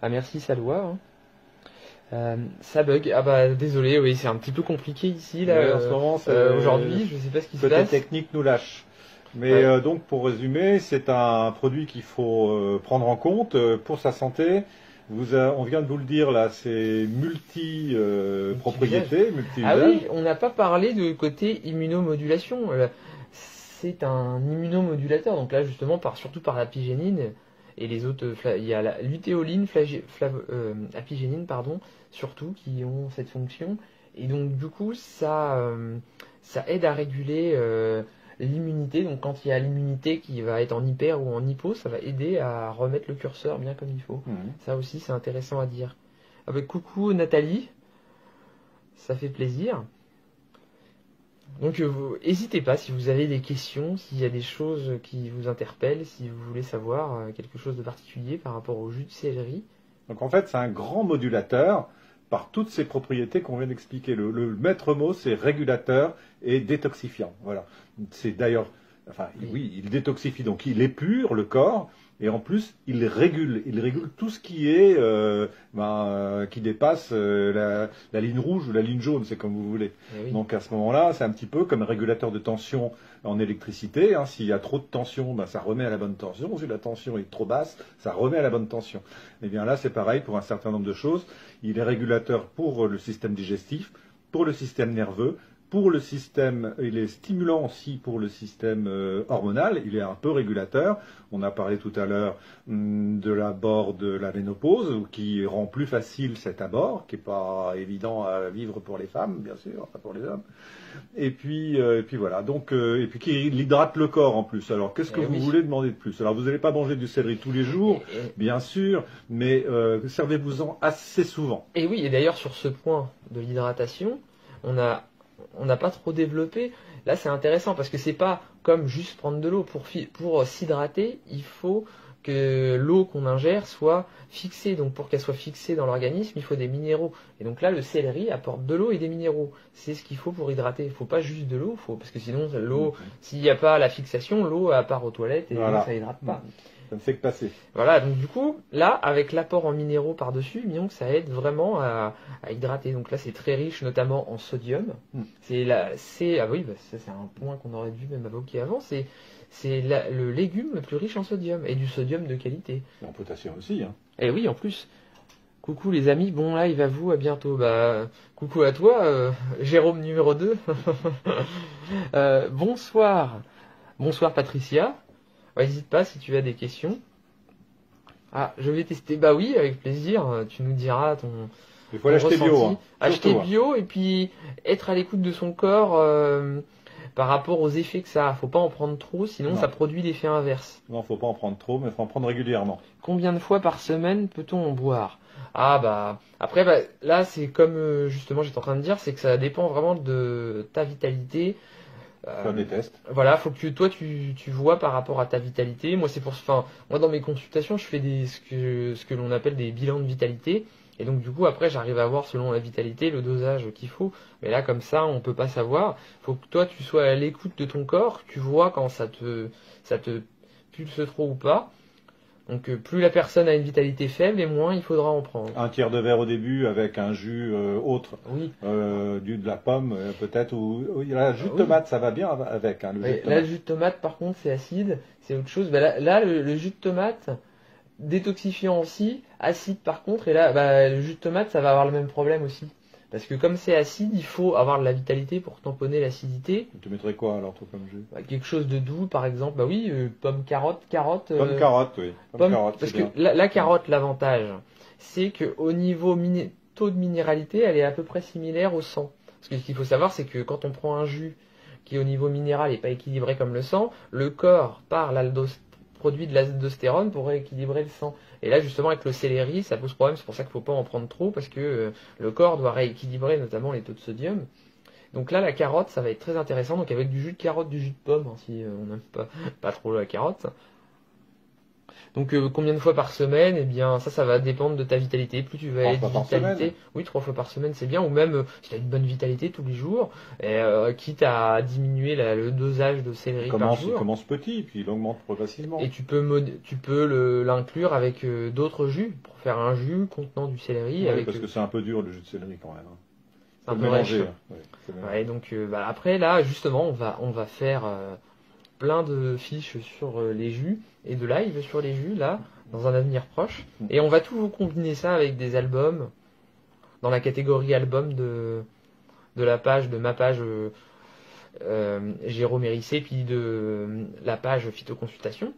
Speaker 1: Ah, merci Salois. Ça bug. Ah bah désolé, oui, c'est un petit peu compliqué ici là
Speaker 2: en ce moment,
Speaker 1: aujourd'hui, je sais pas ce qui se passe.
Speaker 2: Côté technique nous lâche. Mais donc, pour résumer, c'est un produit qu'il faut prendre en compte pour sa santé. On vient de vous le dire là, c'est multi-propriété,
Speaker 1: Ah
Speaker 2: multi-usage.
Speaker 1: oui, on n'a pas parlé de côté immunomodulation. C'est un immunomodulateur, donc là justement surtout par l'apigénine et les autres, il y a la lutéoline, apigénine pardon, surtout qui ont cette fonction. Et donc du coup ça aide à réguler l'immunité. Donc quand il y a l'immunité qui va être en hyper ou en hypo, ça va aider à remettre le curseur bien comme il faut.
Speaker 2: Mhm.
Speaker 1: Ça aussi c'est intéressant à dire. Avec coucou Nathalie, ça fait plaisir. Donc n'hésitez pas si vous avez des questions, s'il y a des choses qui vous interpellent, si vous voulez savoir quelque chose de particulier par rapport au jus de céleri.
Speaker 2: Donc en fait, c'est un grand modulateur par toutes ces propriétés qu'on vient d'expliquer. Le maître mot, c'est régulateur et détoxifiant. Voilà. C'est d'ailleurs, enfin, oui, il détoxifie, donc il épure le corps. Et en plus, il régule tout ce qui est qui dépasse la ligne rouge ou la ligne jaune, c'est comme vous voulez.
Speaker 1: Eh oui.
Speaker 2: Donc à ce moment-là, c'est un petit peu comme un régulateur de tension en électricité. Hein. S'il y a trop de tension, ça remet à la bonne tension. Si la tension est trop basse, ça remet à la bonne tension. Et bien là, c'est pareil pour un certain nombre de choses. Il est régulateur pour le système digestif, pour le système nerveux, pour le système, il est stimulant aussi pour le système hormonal, il est un peu régulateur. On a parlé tout à l'heure de l'abord de la ménopause, qui rend plus facile cet abord, qui n'est pas évident à vivre pour les femmes, bien sûr, pas pour les hommes. Et puis voilà, donc, et puis qui hydrate le corps en plus. Alors qu'est-ce que vous voulez demander de plus? Alors vous n'allez pas manger du céleri tous les jours, bien sûr, mais servez-vous-en assez souvent.
Speaker 1: Et oui, et d'ailleurs sur ce point de l'hydratation, on n'a pas trop développé. Là, c'est intéressant parce que c'est pas comme juste prendre de l'eau. Pour s'hydrater, il faut que l'eau qu'on ingère soit fixée. Donc, pour qu'elle soit fixée dans l'organisme, il faut des minéraux. Et donc là, le céleri apporte de l'eau et des minéraux. C'est ce qu'il faut pour hydrater. Il faut pas juste de l'eau, parce que sinon, l'eau, s'il n'y a pas la fixation, l'eau part aux toilettes et voilà. Ça hydrate pas.
Speaker 2: Ça ne fait que passer.
Speaker 1: Voilà, donc du coup, là, avec l'apport en minéraux par-dessus, donc ça aide vraiment à hydrater. Donc là, c'est très riche, notamment en sodium. Ah oui, ça c'est un point qu'on aurait dû même évoquer avant. C'est le légume le plus riche en sodium et du sodium de qualité.
Speaker 2: Et en potassium aussi. Hein.
Speaker 1: Et oui, en plus. Coucou les amis, bon live à vous, à bientôt. Coucou à toi, Jérôme numéro 2. Bonsoir. Bonsoir Patricia. N'hésite pas si tu as des questions. Ah, je vais tester. Bah oui, avec plaisir. Tu nous diras ton.
Speaker 2: Il faut l'acheter bio. Hein.
Speaker 1: Acheter bio et puis être à l'écoute de son corps par rapport aux effets que ça a. Faut pas en prendre trop, sinon ça produit l'effet inverse.
Speaker 2: Non, faut pas en prendre trop, mais faut en prendre régulièrement.
Speaker 1: Combien de fois par semaine peut-on en boire? Ah après là c'est comme justement j'étais en train de dire, c'est que ça dépend vraiment de ta vitalité.
Speaker 2: Faire des tests.
Speaker 1: Voilà, faut que toi tu vois par rapport à ta vitalité. Moi moi dans mes consultations je fais ce que l'on appelle des bilans de vitalité. Et donc du coup après j'arrive à voir selon la vitalité le dosage qu'il faut. Mais là comme ça on peut pas savoir. Faut que toi tu sois à l'écoute de ton corps, tu vois quand ça te pulse trop ou pas. Donc plus la personne a une vitalité faible et moins il faudra en prendre.
Speaker 2: Un tiers de verre au début avec un jus autre,
Speaker 1: oui.
Speaker 2: De la pomme peut-être, ou la jus de tomate, ça va bien avec. Hein,
Speaker 1: le jus de tomate par contre c'est acide, c'est autre chose. Là le jus de tomate détoxifiant aussi, acide par contre, et là le jus de tomate ça va avoir le même problème aussi. Parce que comme c'est acide, il faut avoir de la vitalité pour tamponner l'acidité.
Speaker 2: Tu mettrais quoi alors toi comme jus?
Speaker 1: Quelque chose de doux par exemple, pomme carotte.
Speaker 2: Pomme carotte, oui. Pomme carotte,
Speaker 1: parce que la carotte, l'avantage, c'est qu'au niveau taux de minéralité, elle est à peu près similaire au sang. Parce que ce qu'il faut savoir, c'est que quand on prend un jus qui au niveau minéral n'est pas équilibré comme le sang, le corps produit de l'aldostérone pour rééquilibrer le sang. Et là, justement, avec le céleri, ça pose problème. C'est pour ça qu'il ne faut pas en prendre trop, parce que le corps doit rééquilibrer notamment les taux de sodium. Donc là, la carotte, ça va être très intéressant. Donc avec du jus de carotte, du jus de pomme, hein, si on n'aime pas trop la carotte. Donc combien de fois par semaine? Eh bien ça va dépendre de ta vitalité. Plus tu vas être vitalité, oui 3 fois par semaine c'est bien, ou même si tu as une bonne vitalité tous les jours, quitte à diminuer le dosage de céleri par jour.
Speaker 2: Il commence petit, puis il augmente progressivement.
Speaker 1: Et tu peux l'inclure avec d'autres jus, pour faire un jus contenant du céleri.
Speaker 2: Oui, parce que c'est un peu dur le jus de céleri quand même. Hein.
Speaker 1: C'est un peu mélanger. Ouais, donc après là justement on va faire plein de fiches sur les jus et de live sur les jus là, dans un avenir proche. Et on va tout vous combiner ça avec des albums dans la catégorie album de la page, de ma page Jérôme Hérissé, puis de la page phytoconsultation.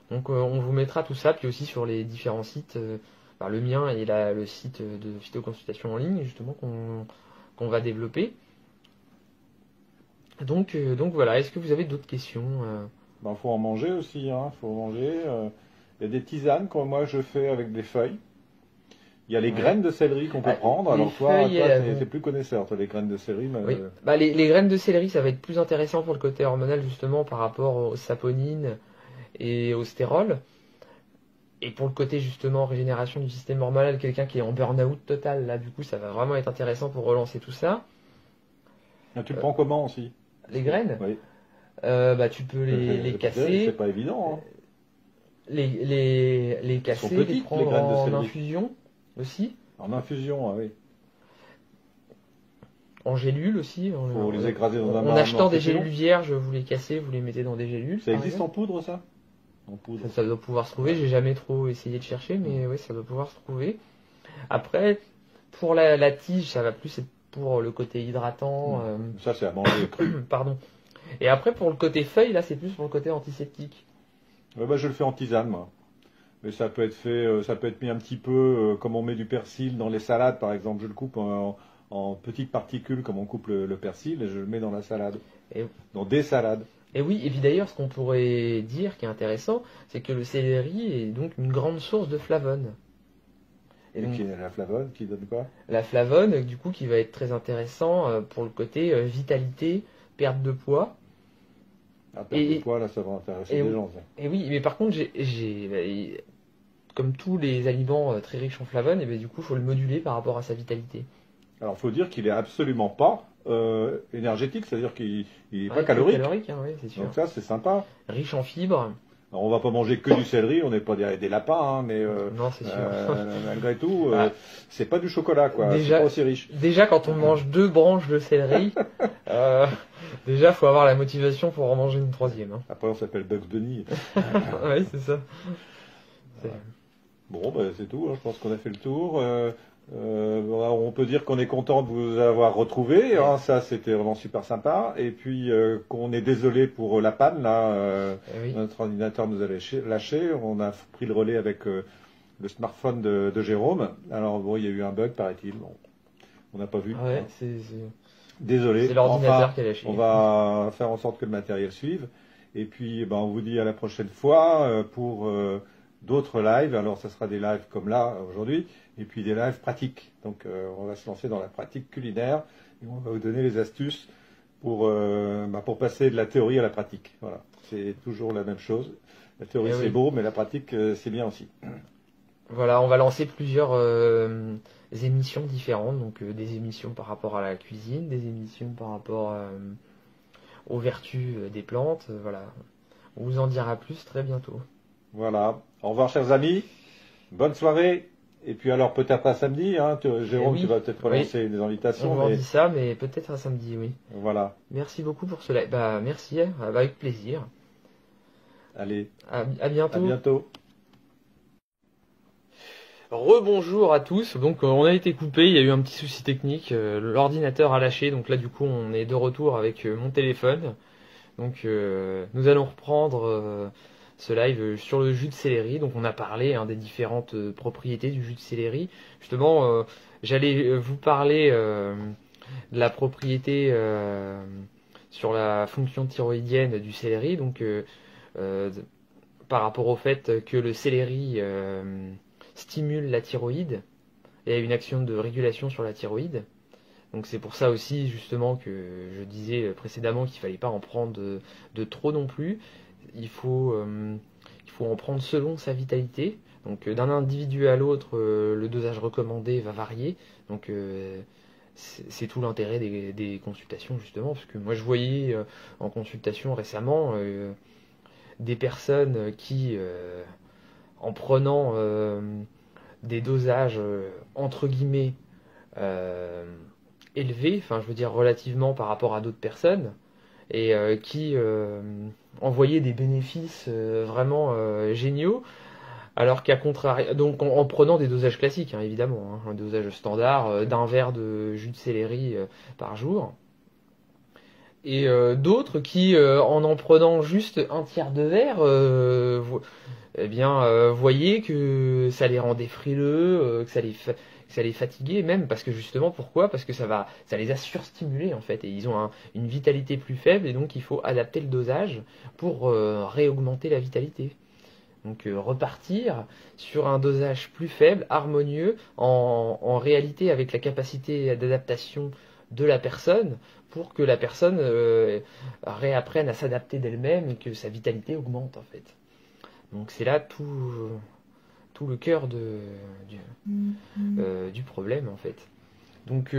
Speaker 1: Donc on vous mettra tout ça, puis aussi sur les différents sites, le mien et le site de phytoconsultation en ligne, justement, qu'on va développer. Donc voilà, est-ce que vous avez d'autres questions
Speaker 2: Faut en manger aussi, hein. Faut manger. Il y a des tisanes que moi je fais avec des feuilles. Il y a les graines de céleri qu'on peut prendre. Alors toi t'es plus connaisseur, toi, les graines de céleri. Mais
Speaker 1: oui. Les graines de céleri, ça va être plus intéressant pour le côté hormonal, justement, par rapport aux saponines et au stérol. Et pour le côté justement régénération du système hormonal, quelqu'un qui est en burn-out total, là du coup ça va vraiment être intéressant pour relancer tout ça.
Speaker 2: Tu le prends comment aussi?
Speaker 1: Les graines?
Speaker 2: Oui.
Speaker 1: Tu peux les casser.
Speaker 2: C'est pas évident. Hein.
Speaker 1: Les casser,
Speaker 2: petites,
Speaker 1: les prendre en infusion aussi.
Speaker 2: En infusion, ah oui.
Speaker 1: En gélules aussi.
Speaker 2: Faut les écraser dans un
Speaker 1: En achetant des gélules vierges, vous les cassez, vous les mettez dans des gélules.
Speaker 2: Ça existe en poudre, ça? En poudre.
Speaker 1: Ça doit pouvoir se trouver. J'ai jamais trop essayé de chercher, mais oui, ça doit pouvoir se trouver. Après, pour la tige, ça va plus être pour le côté hydratant.
Speaker 2: Ça, c'est à manger cru.
Speaker 1: Pardon. Et après, pour le côté feuille, là, c'est plus pour le côté antiseptique.
Speaker 2: Je le fais en tisane, moi. Mais ça peut être fait, ça peut être mis un petit peu comme on met du persil dans les salades, par exemple. Je le coupe en petites particules, comme on coupe le persil, et je le mets dans la salade. Dans des salades.
Speaker 1: Et oui, et puis d'ailleurs, ce qu'on pourrait dire qui est intéressant, c'est que le céleri est donc une grande source de flavone.
Speaker 2: Et donc, la flavone qui donne quoi?
Speaker 1: La flavone, du coup, qui va être très intéressant pour le côté vitalité, perte de poids.
Speaker 2: Perte de poids, là, ça va intéresser les gens. Ça.
Speaker 1: Et oui, mais par contre, comme tous les aliments très riches en flavone, du coup, il faut le moduler par rapport à sa vitalité.
Speaker 2: Alors, il faut dire qu'il est absolument pas énergétique, c'est-à-dire qu'il n'est pas calorique.
Speaker 1: Calorique, oui, c'est sûr.
Speaker 2: Donc ça, c'est sympa.
Speaker 1: Riche en fibres.
Speaker 2: Alors, on va pas manger que du céleri, on n'est pas des lapins, hein, mais
Speaker 1: non, c'est sûr.
Speaker 2: Malgré tout, c'est pas du chocolat, quoi. C'est pas aussi riche.
Speaker 1: Déjà, quand on mange 2 branches de céleri, déjà, faut avoir la motivation pour en manger une 3e. Hein.
Speaker 2: Après, on s'appelle Bugs Bunny.
Speaker 1: Oui, c'est ça.
Speaker 2: Bon, c'est tout. Hein. Je pense qu'on a fait le tour. On peut dire qu'on est content de vous avoir retrouvé. Hein. Ça, c'était vraiment super sympa. Et puis, qu'on est désolé pour la panne. Là, notre ordinateur nous a lâché. On a pris le relais avec le smartphone de Jérôme. Alors, bon, il y a eu un bug, paraît-il. Bon, on n'a pas vu.
Speaker 1: Ouais,
Speaker 2: désolé.
Speaker 1: C'est l'ordinateur qui a lâché.
Speaker 2: On va faire en sorte que le matériel suive. Et puis, on vous dit à la prochaine fois pour d'autres lives. Alors, ça sera des lives comme là, aujourd'hui, et puis des lives pratiques. Donc, on va se lancer dans la pratique culinaire et on va vous donner les astuces pour passer de la théorie à la pratique. Voilà. C'est toujours la même chose. La théorie, c'est beau, mais la pratique, c'est bien aussi.
Speaker 1: Voilà, on va lancer plusieurs émissions différentes. Donc, des émissions par rapport à la cuisine, des émissions par rapport aux vertus des plantes. Voilà. On vous en dira plus très bientôt.
Speaker 2: Voilà. Au revoir, chers amis. Bonne soirée. Et puis alors, peut-être à samedi. Hein, Jérôme, tu vas peut-être relancer des invitations.
Speaker 1: On vous dit ça, mais peut-être à samedi, oui.
Speaker 2: Voilà.
Speaker 1: Merci beaucoup pour cela. Merci, avec plaisir.
Speaker 2: Allez.
Speaker 1: À bientôt.
Speaker 2: À bientôt.
Speaker 1: Rebonjour à tous. Donc on a été coupé, il y a eu un petit souci technique, l'ordinateur a lâché, donc là du coup on est de retour avec mon téléphone. Donc nous allons reprendre ce live sur le jus de céleri. Donc on a parlé des différentes propriétés du jus de céleri. Justement, j'allais vous parler de la propriété sur la fonction thyroïdienne du céleri. Donc par rapport au fait que le céleri stimule la thyroïde et a une action de régulation sur la thyroïde. Donc c'est pour ça aussi justement que je disais précédemment qu'il ne fallait pas en prendre de trop non plus. Il faut en prendre selon sa vitalité. Donc d'un individu à l'autre, le dosage recommandé va varier. Donc c'est tout l'intérêt des consultations justement, parce que moi je voyais en consultation récemment des personnes qui en prenant des dosages entre guillemets élevés, enfin je veux dire relativement par rapport à d'autres personnes, et qui envoyer des bénéfices vraiment géniaux, alors qu'à contrario, donc en prenant des dosages classiques, hein, évidemment, hein, un dosage standard d'un verre de jus de céleri par jour, et d'autres qui, en prenant juste un tiers de verre, eh bien, voyaient que ça les rendait frileux, que ça les fatiguait même, parce que justement, pourquoi? Parce que ça les a surstimulés en fait, et ils ont une vitalité plus faible, et donc il faut adapter le dosage pour réaugmenter la vitalité. Donc repartir sur un dosage plus faible, harmonieux, en réalité avec la capacité d'adaptation de la personne, pour que la personne réapprenne à s'adapter d'elle-même et que sa vitalité augmente en fait. Donc c'est là tout le cœur du problème en fait. Donc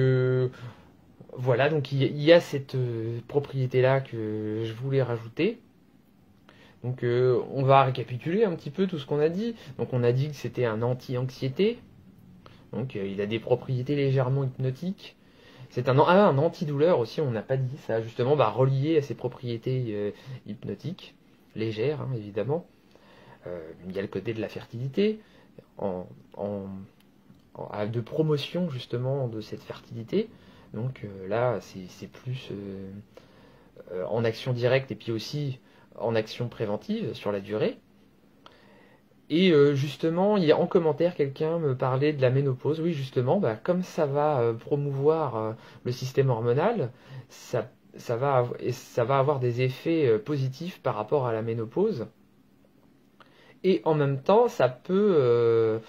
Speaker 1: voilà, donc il y a cette propriété-là que je voulais rajouter. Donc on va récapituler un petit peu tout ce qu'on a dit. Donc on a dit que c'était un anti-anxiété. Donc il a des propriétés légèrement hypnotiques. C'est un antidouleur aussi, on n'a pas dit ça, justement, relié à ses propriétés hypnotiques, légères hein, évidemment. Il y a le côté de la fertilité, de promotion justement de cette fertilité. Donc là, c'est plus en action directe et puis aussi en action préventive sur la durée. Et justement, il y a en commentaire quelqu'un me parlait de la ménopause. Oui, justement, comme ça va promouvoir le système hormonal, ça va avoir des effets positifs par rapport à la ménopause. Et en même temps, ça peut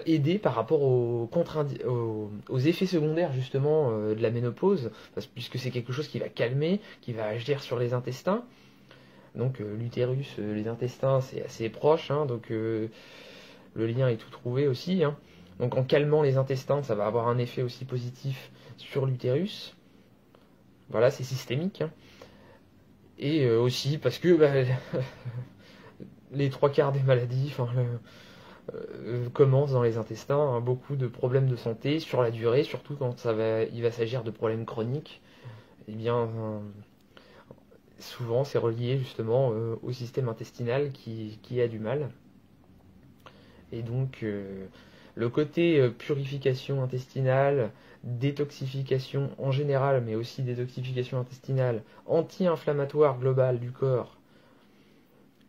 Speaker 1: aider par rapport aux effets secondaires justement de la ménopause, puisque c'est quelque chose qui va calmer, qui va agir sur les intestins. Donc l'utérus, les intestins, c'est assez proche, hein, donc le lien est tout trouvé aussi. Hein. Donc en calmant les intestins, ça va avoir un effet aussi positif sur l'utérus. Voilà, c'est systémique. Hein. Et aussi parce que les trois quarts des maladies commencent dans les intestins. Hein, beaucoup de problèmes de santé sur la durée, surtout quand il va s'agir de problèmes chroniques. Eh bien... souvent c'est relié justement au système intestinal qui a du mal. Et donc le côté purification intestinale, détoxification en général, mais aussi détoxification intestinale, anti-inflammatoire globale du corps,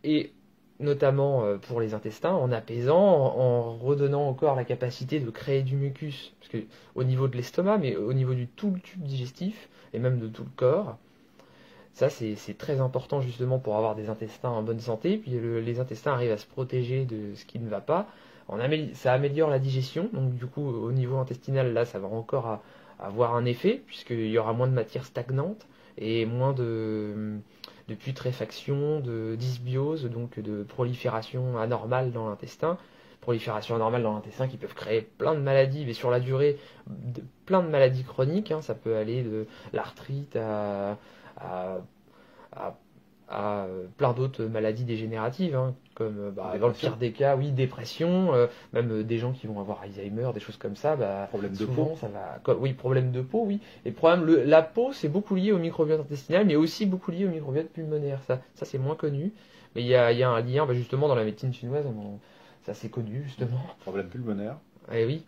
Speaker 1: et notamment pour les intestins, en apaisant, en redonnant au corps la capacité de créer du mucus, parce que au niveau de l'estomac, mais au niveau du tout le tube digestif, et même de tout le corps. Ça, c'est très important justement pour avoir des intestins en bonne santé. Puis les intestins arrivent à se protéger de ce qui ne va pas. Ça améliore la digestion. Donc du coup, au niveau intestinal, là, ça va encore avoir un effet, puisqu'il y aura moins de matière stagnante et moins de putréfaction, de dysbiose, donc de prolifération anormale dans l'intestin. Prolifération anormale dans l'intestin qui peuvent créer plein de maladies, mais sur la durée, plein de maladies chroniques. Hein. Ça peut aller de l'arthrite à plein d'autres maladies dégénératives, hein, comme dans le pire des cas, oui, dépression, même des gens qui vont avoir Alzheimer, des choses comme ça.
Speaker 2: Problème de
Speaker 1: souvent,
Speaker 2: peau.
Speaker 1: Ça va, oui, problème de peau, oui. Et la peau, c'est beaucoup lié au microbiote intestinal, mais aussi beaucoup lié au microbiote pulmonaire. Ça c'est moins connu, mais il y a un lien, justement, dans la médecine chinoise, ça c'est connu justement.
Speaker 2: Problème pulmonaire.
Speaker 1: Et oui.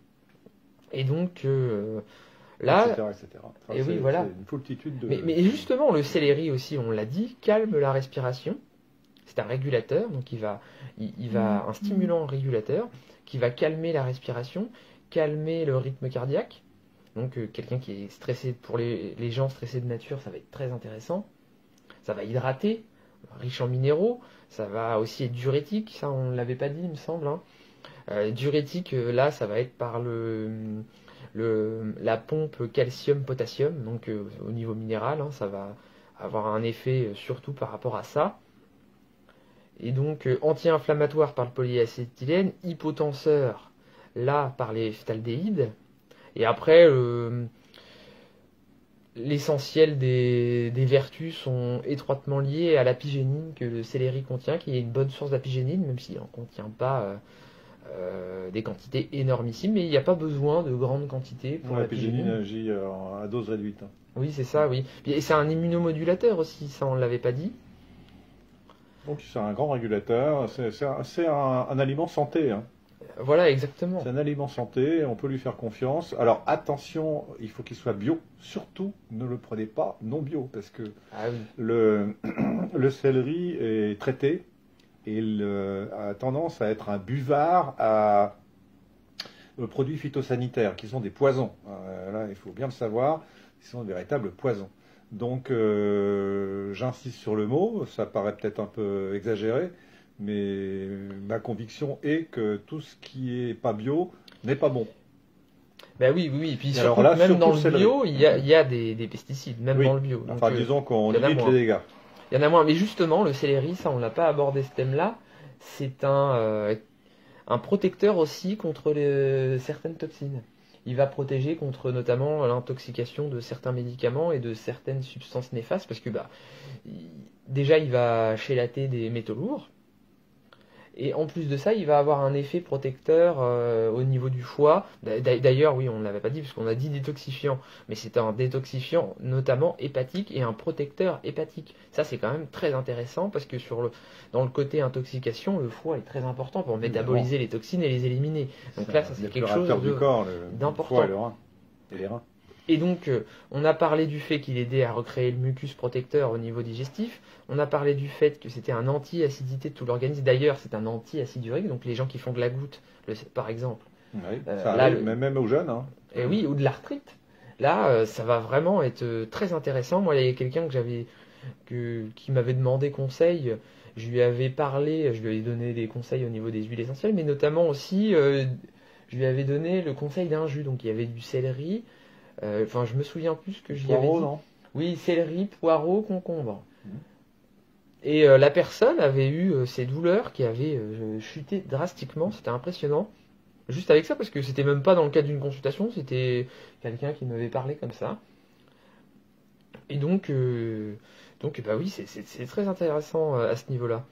Speaker 1: Et donc là,
Speaker 2: etc. Enfin,
Speaker 1: et oui, voilà.
Speaker 2: C'est une foultitude de...
Speaker 1: Mais justement, le céleri aussi, on l'a dit, calme la respiration. C'est un régulateur, donc il va un stimulant régulateur qui va calmer la respiration, calmer le rythme cardiaque. Donc quelqu'un qui est stressé, pour les gens stressés de nature, ça va être très intéressant. Ça va hydrater, riche en minéraux. Ça va aussi être diurétique, ça on ne l'avait pas dit, il me semble. Hein. Diurétique, là, ça va être par la pompe calcium-potassium, donc au niveau minéral, hein, ça va avoir un effet surtout par rapport à ça. Et donc anti-inflammatoire par le polyacétylène, hypotenseur là par les phtaldéhydes. Et après, l'essentiel des vertus sont étroitement liés à l'apigénine que le céleri contient, qui est une bonne source d'apigénine, même s'il n'en contient pas des quantités énormissimes, mais il n'y a pas besoin de grandes quantités pour
Speaker 2: l'apigénine agit à dose réduite.
Speaker 1: Oui, c'est ça, oui. Et c'est un immunomodulateur aussi, ça on ne l'avait pas dit.
Speaker 2: Donc c'est un grand régulateur, c'est un aliment santé, hein.
Speaker 1: Voilà, exactement.
Speaker 2: C'est un aliment santé, on peut lui faire confiance. Alors attention, il faut qu'il soit bio. Surtout, ne le prenez pas non bio, parce que
Speaker 1: Ah oui.
Speaker 2: le céleri est traité et il a tendance à être un buvard à produits phytosanitaires, qui sont des poisons. Là, il faut bien le savoir, ils sont de véritables poisons. Donc j'insiste sur le mot, ça paraît peut-être un peu exagéré, mais ma conviction est que tout ce qui est pas bio n'est pas bon.
Speaker 1: Ben oui, oui, oui. Et puis
Speaker 2: Et
Speaker 1: surtout,
Speaker 2: alors là,
Speaker 1: même
Speaker 2: surtout
Speaker 1: dans
Speaker 2: le
Speaker 1: le
Speaker 2: céleri.
Speaker 1: bio, il y a des pesticides, même
Speaker 2: Oui.
Speaker 1: dans le bio. Donc,
Speaker 2: Enfin, disons qu'on
Speaker 1: il y en a
Speaker 2: limite
Speaker 1: moins.
Speaker 2: les dégâts.
Speaker 1: Il y en a moins. Mais justement, le céleri, ça, on l'a pas abordé ce thème-là. C'est un protecteur aussi contre certaines toxines. Il va protéger contre notamment l'intoxication de certains médicaments et de certaines substances néfastes parce que déjà il va chélater des métaux lourds et en plus de ça il va avoir un effet protecteur au niveau du foie. D'ailleurs oui on ne l'avait pas dit parce qu'on a dit détoxifiant mais c'est un détoxifiant notamment hépatique et un protecteur hépatique. Ça c'est quand même très intéressant parce que dans le côté intoxication le foie est très important pour métaboliser les toxines et les éliminer. Donc là ça c'est quelque chose
Speaker 2: du corps,
Speaker 1: d'important.
Speaker 2: Le foie et le rein. Et les reins.
Speaker 1: Et donc, on a parlé du fait qu'il aidait à recréer le mucus protecteur au niveau digestif. On a parlé du fait que c'était un anti-acidité de tout l'organisme. D'ailleurs, c'est un anti-acidurique. Donc, les gens qui font de la goutte, par exemple.
Speaker 2: Oui,
Speaker 1: là,
Speaker 2: arrive, même aux jeunes. Hein.
Speaker 1: Et oui, ou de l'arthrite. Là, ça va vraiment être très intéressant. Moi, il y a quelqu'un qui m'avait demandé conseil. Je lui avais parlé, je lui avais donné des conseils au niveau des huiles essentielles, mais notamment aussi, je lui avais donné le conseil d'un jus. Donc, il y avait du céleri. Enfin, je me souviens plus ce que j'y avais dit.
Speaker 2: Non.
Speaker 1: Oui, céleri, poireau, concombre. Et la personne avait eu ces douleurs qui avaient chuté drastiquement. C'était impressionnant. Juste avec ça, parce que c'était même pas dans le cadre d'une consultation, c'était quelqu'un qui m'avait parlé comme ça. Et donc bah oui, c'est très intéressant à ce niveau-là.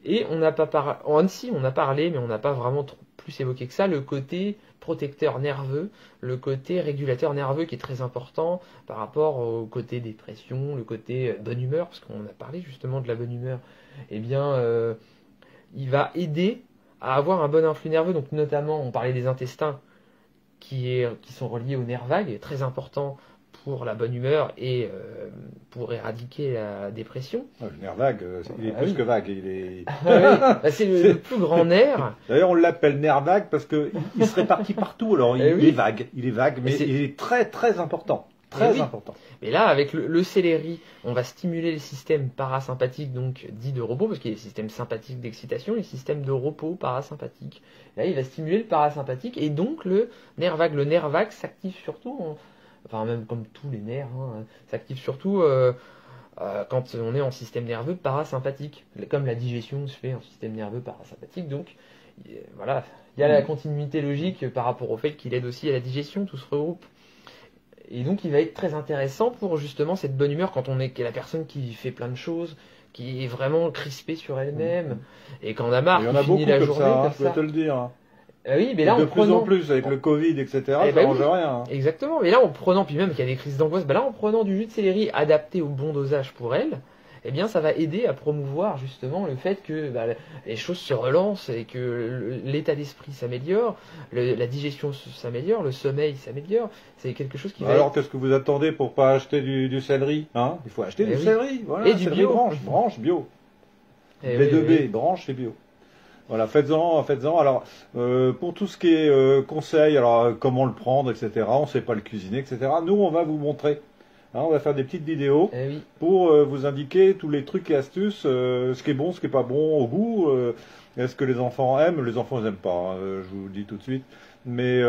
Speaker 1: Et on n'a pas parlé, en Annecy, on a parlé, mais on n'a pas vraiment plus évoqué que ça, le côté protecteur nerveux, le côté régulateur nerveux qui est très important par rapport au côté dépression, le côté bonne humeur, parce qu'on a parlé justement de la bonne humeur. Eh bien, il va aider à avoir un bon influx nerveux, donc notamment, on parlait des intestins qui sont reliés au nerf vague, très important pour la bonne humeur et pour éradiquer la dépression.
Speaker 2: Le nerf vague, il est plus que vague. Il est...
Speaker 1: c'est le plus grand nerf.
Speaker 2: D'ailleurs, on l'appelle nerf vague parce qu'il se répartit partout. Alors, il est vague, mais il est très très important. Très important.
Speaker 1: Mais là, avec le céleri, on va stimuler le système parasympathique, donc dit de repos, parce qu'il y a les systèmes sympathiques d'excitation, les systèmes de repos parasympathiques. Là, il va stimuler le parasympathique et donc le nerf vague. Le nerf vague s'active surtout, enfin même comme tous les nerfs, s'active surtout quand on est en système nerveux parasympathique, comme la digestion se fait en système nerveux parasympathique. Donc voilà, il y a la continuité logique par rapport au fait qu'il aide aussi à la digestion, tout se regroupe. Et donc il va être très intéressant pour justement cette bonne humeur quand on est la personne qui fait plein de choses, qui est vraiment crispée sur elle-même, et quand on a marre, qui finit la journée comme ça.
Speaker 2: Je peux te le dire.
Speaker 1: Oui, mais là,
Speaker 2: de plus en plus avec le Covid, etc., ça change rien.
Speaker 1: Exactement, mais là en prenant, puis même qu'il y a des crises d'angoisse, là en prenant du jus de céleri adapté au bon dosage pour elle, eh bien ça va aider à promouvoir justement le fait que les choses se relancent et que l'état d'esprit s'améliore, la digestion s'améliore, le sommeil s'améliore. C'est quelque chose qui va.
Speaker 2: Alors qu'est-ce que vous attendez pour pas acheter du céleri, hein? Il faut acheter du céleri, voilà.
Speaker 1: Et du bio.
Speaker 2: Branche bio. B2B, branche et bio. Voilà, faites-en. Alors, pour tout ce qui est conseil, alors comment le prendre, etc., on ne sait pas le cuisiner, etc., nous, on va vous montrer. Hein, on va faire des petites vidéos pour vous indiquer tous les trucs et astuces, ce qui est bon, ce qui n'est pas bon au goût, est-ce que les enfants aiment. Les enfants, ils n'aiment pas, je vous le dis tout de suite. Mais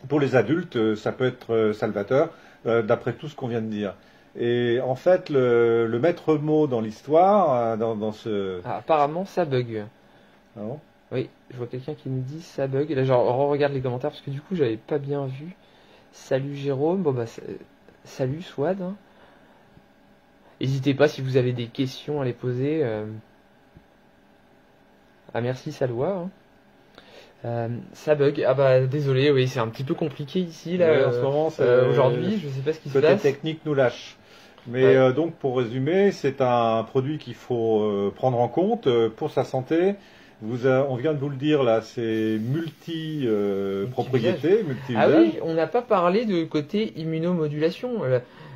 Speaker 2: pour les adultes, ça peut être salvateur, d'après tout ce qu'on vient de dire. Et en fait, le maître mot dans l'histoire, dans ce...
Speaker 1: Ah, apparemment, ça bug.
Speaker 2: Ah bon?
Speaker 1: Oui, je vois quelqu'un qui nous dit ça bug. Là, genre, regarde les commentaires parce que du coup, j'avais pas bien vu. Salut Jérôme. Bon, bah, salut Swad. N'hésitez pas si vous avez des questions à les poser. Ah, merci Salwa. Ça bug. Ah bah désolé, oui, c'est un petit peu compliqué ici là
Speaker 2: en ce moment.
Speaker 1: Aujourd'hui, je sais pas ce qui se
Speaker 2: Côté
Speaker 1: passe.
Speaker 2: technique nous lâche. Mais donc, pour résumer, c'est un produit qu'il faut prendre en compte pour sa santé. On vient de vous le dire là, c'est multi-propriété,
Speaker 1: Ah
Speaker 2: multi-usage.
Speaker 1: oui, on n'a pas parlé de côté immunomodulation.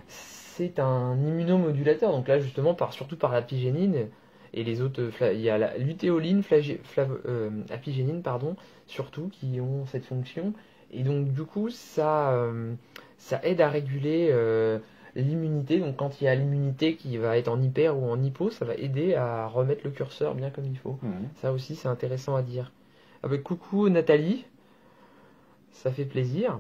Speaker 1: C'est un immunomodulateur, donc là justement surtout par l'apigénine et les autres, il y a la lutéoline, apigénine pardon, surtout qui ont cette fonction. Et donc du coup ça aide à réguler l'immunité. Donc quand il y a l'immunité qui va être en hyper ou en hypo, ça va aider à remettre le curseur bien comme il faut.
Speaker 2: Mhm.
Speaker 1: Ça aussi c'est intéressant à dire. Ah bah, coucou Nathalie, ça fait plaisir.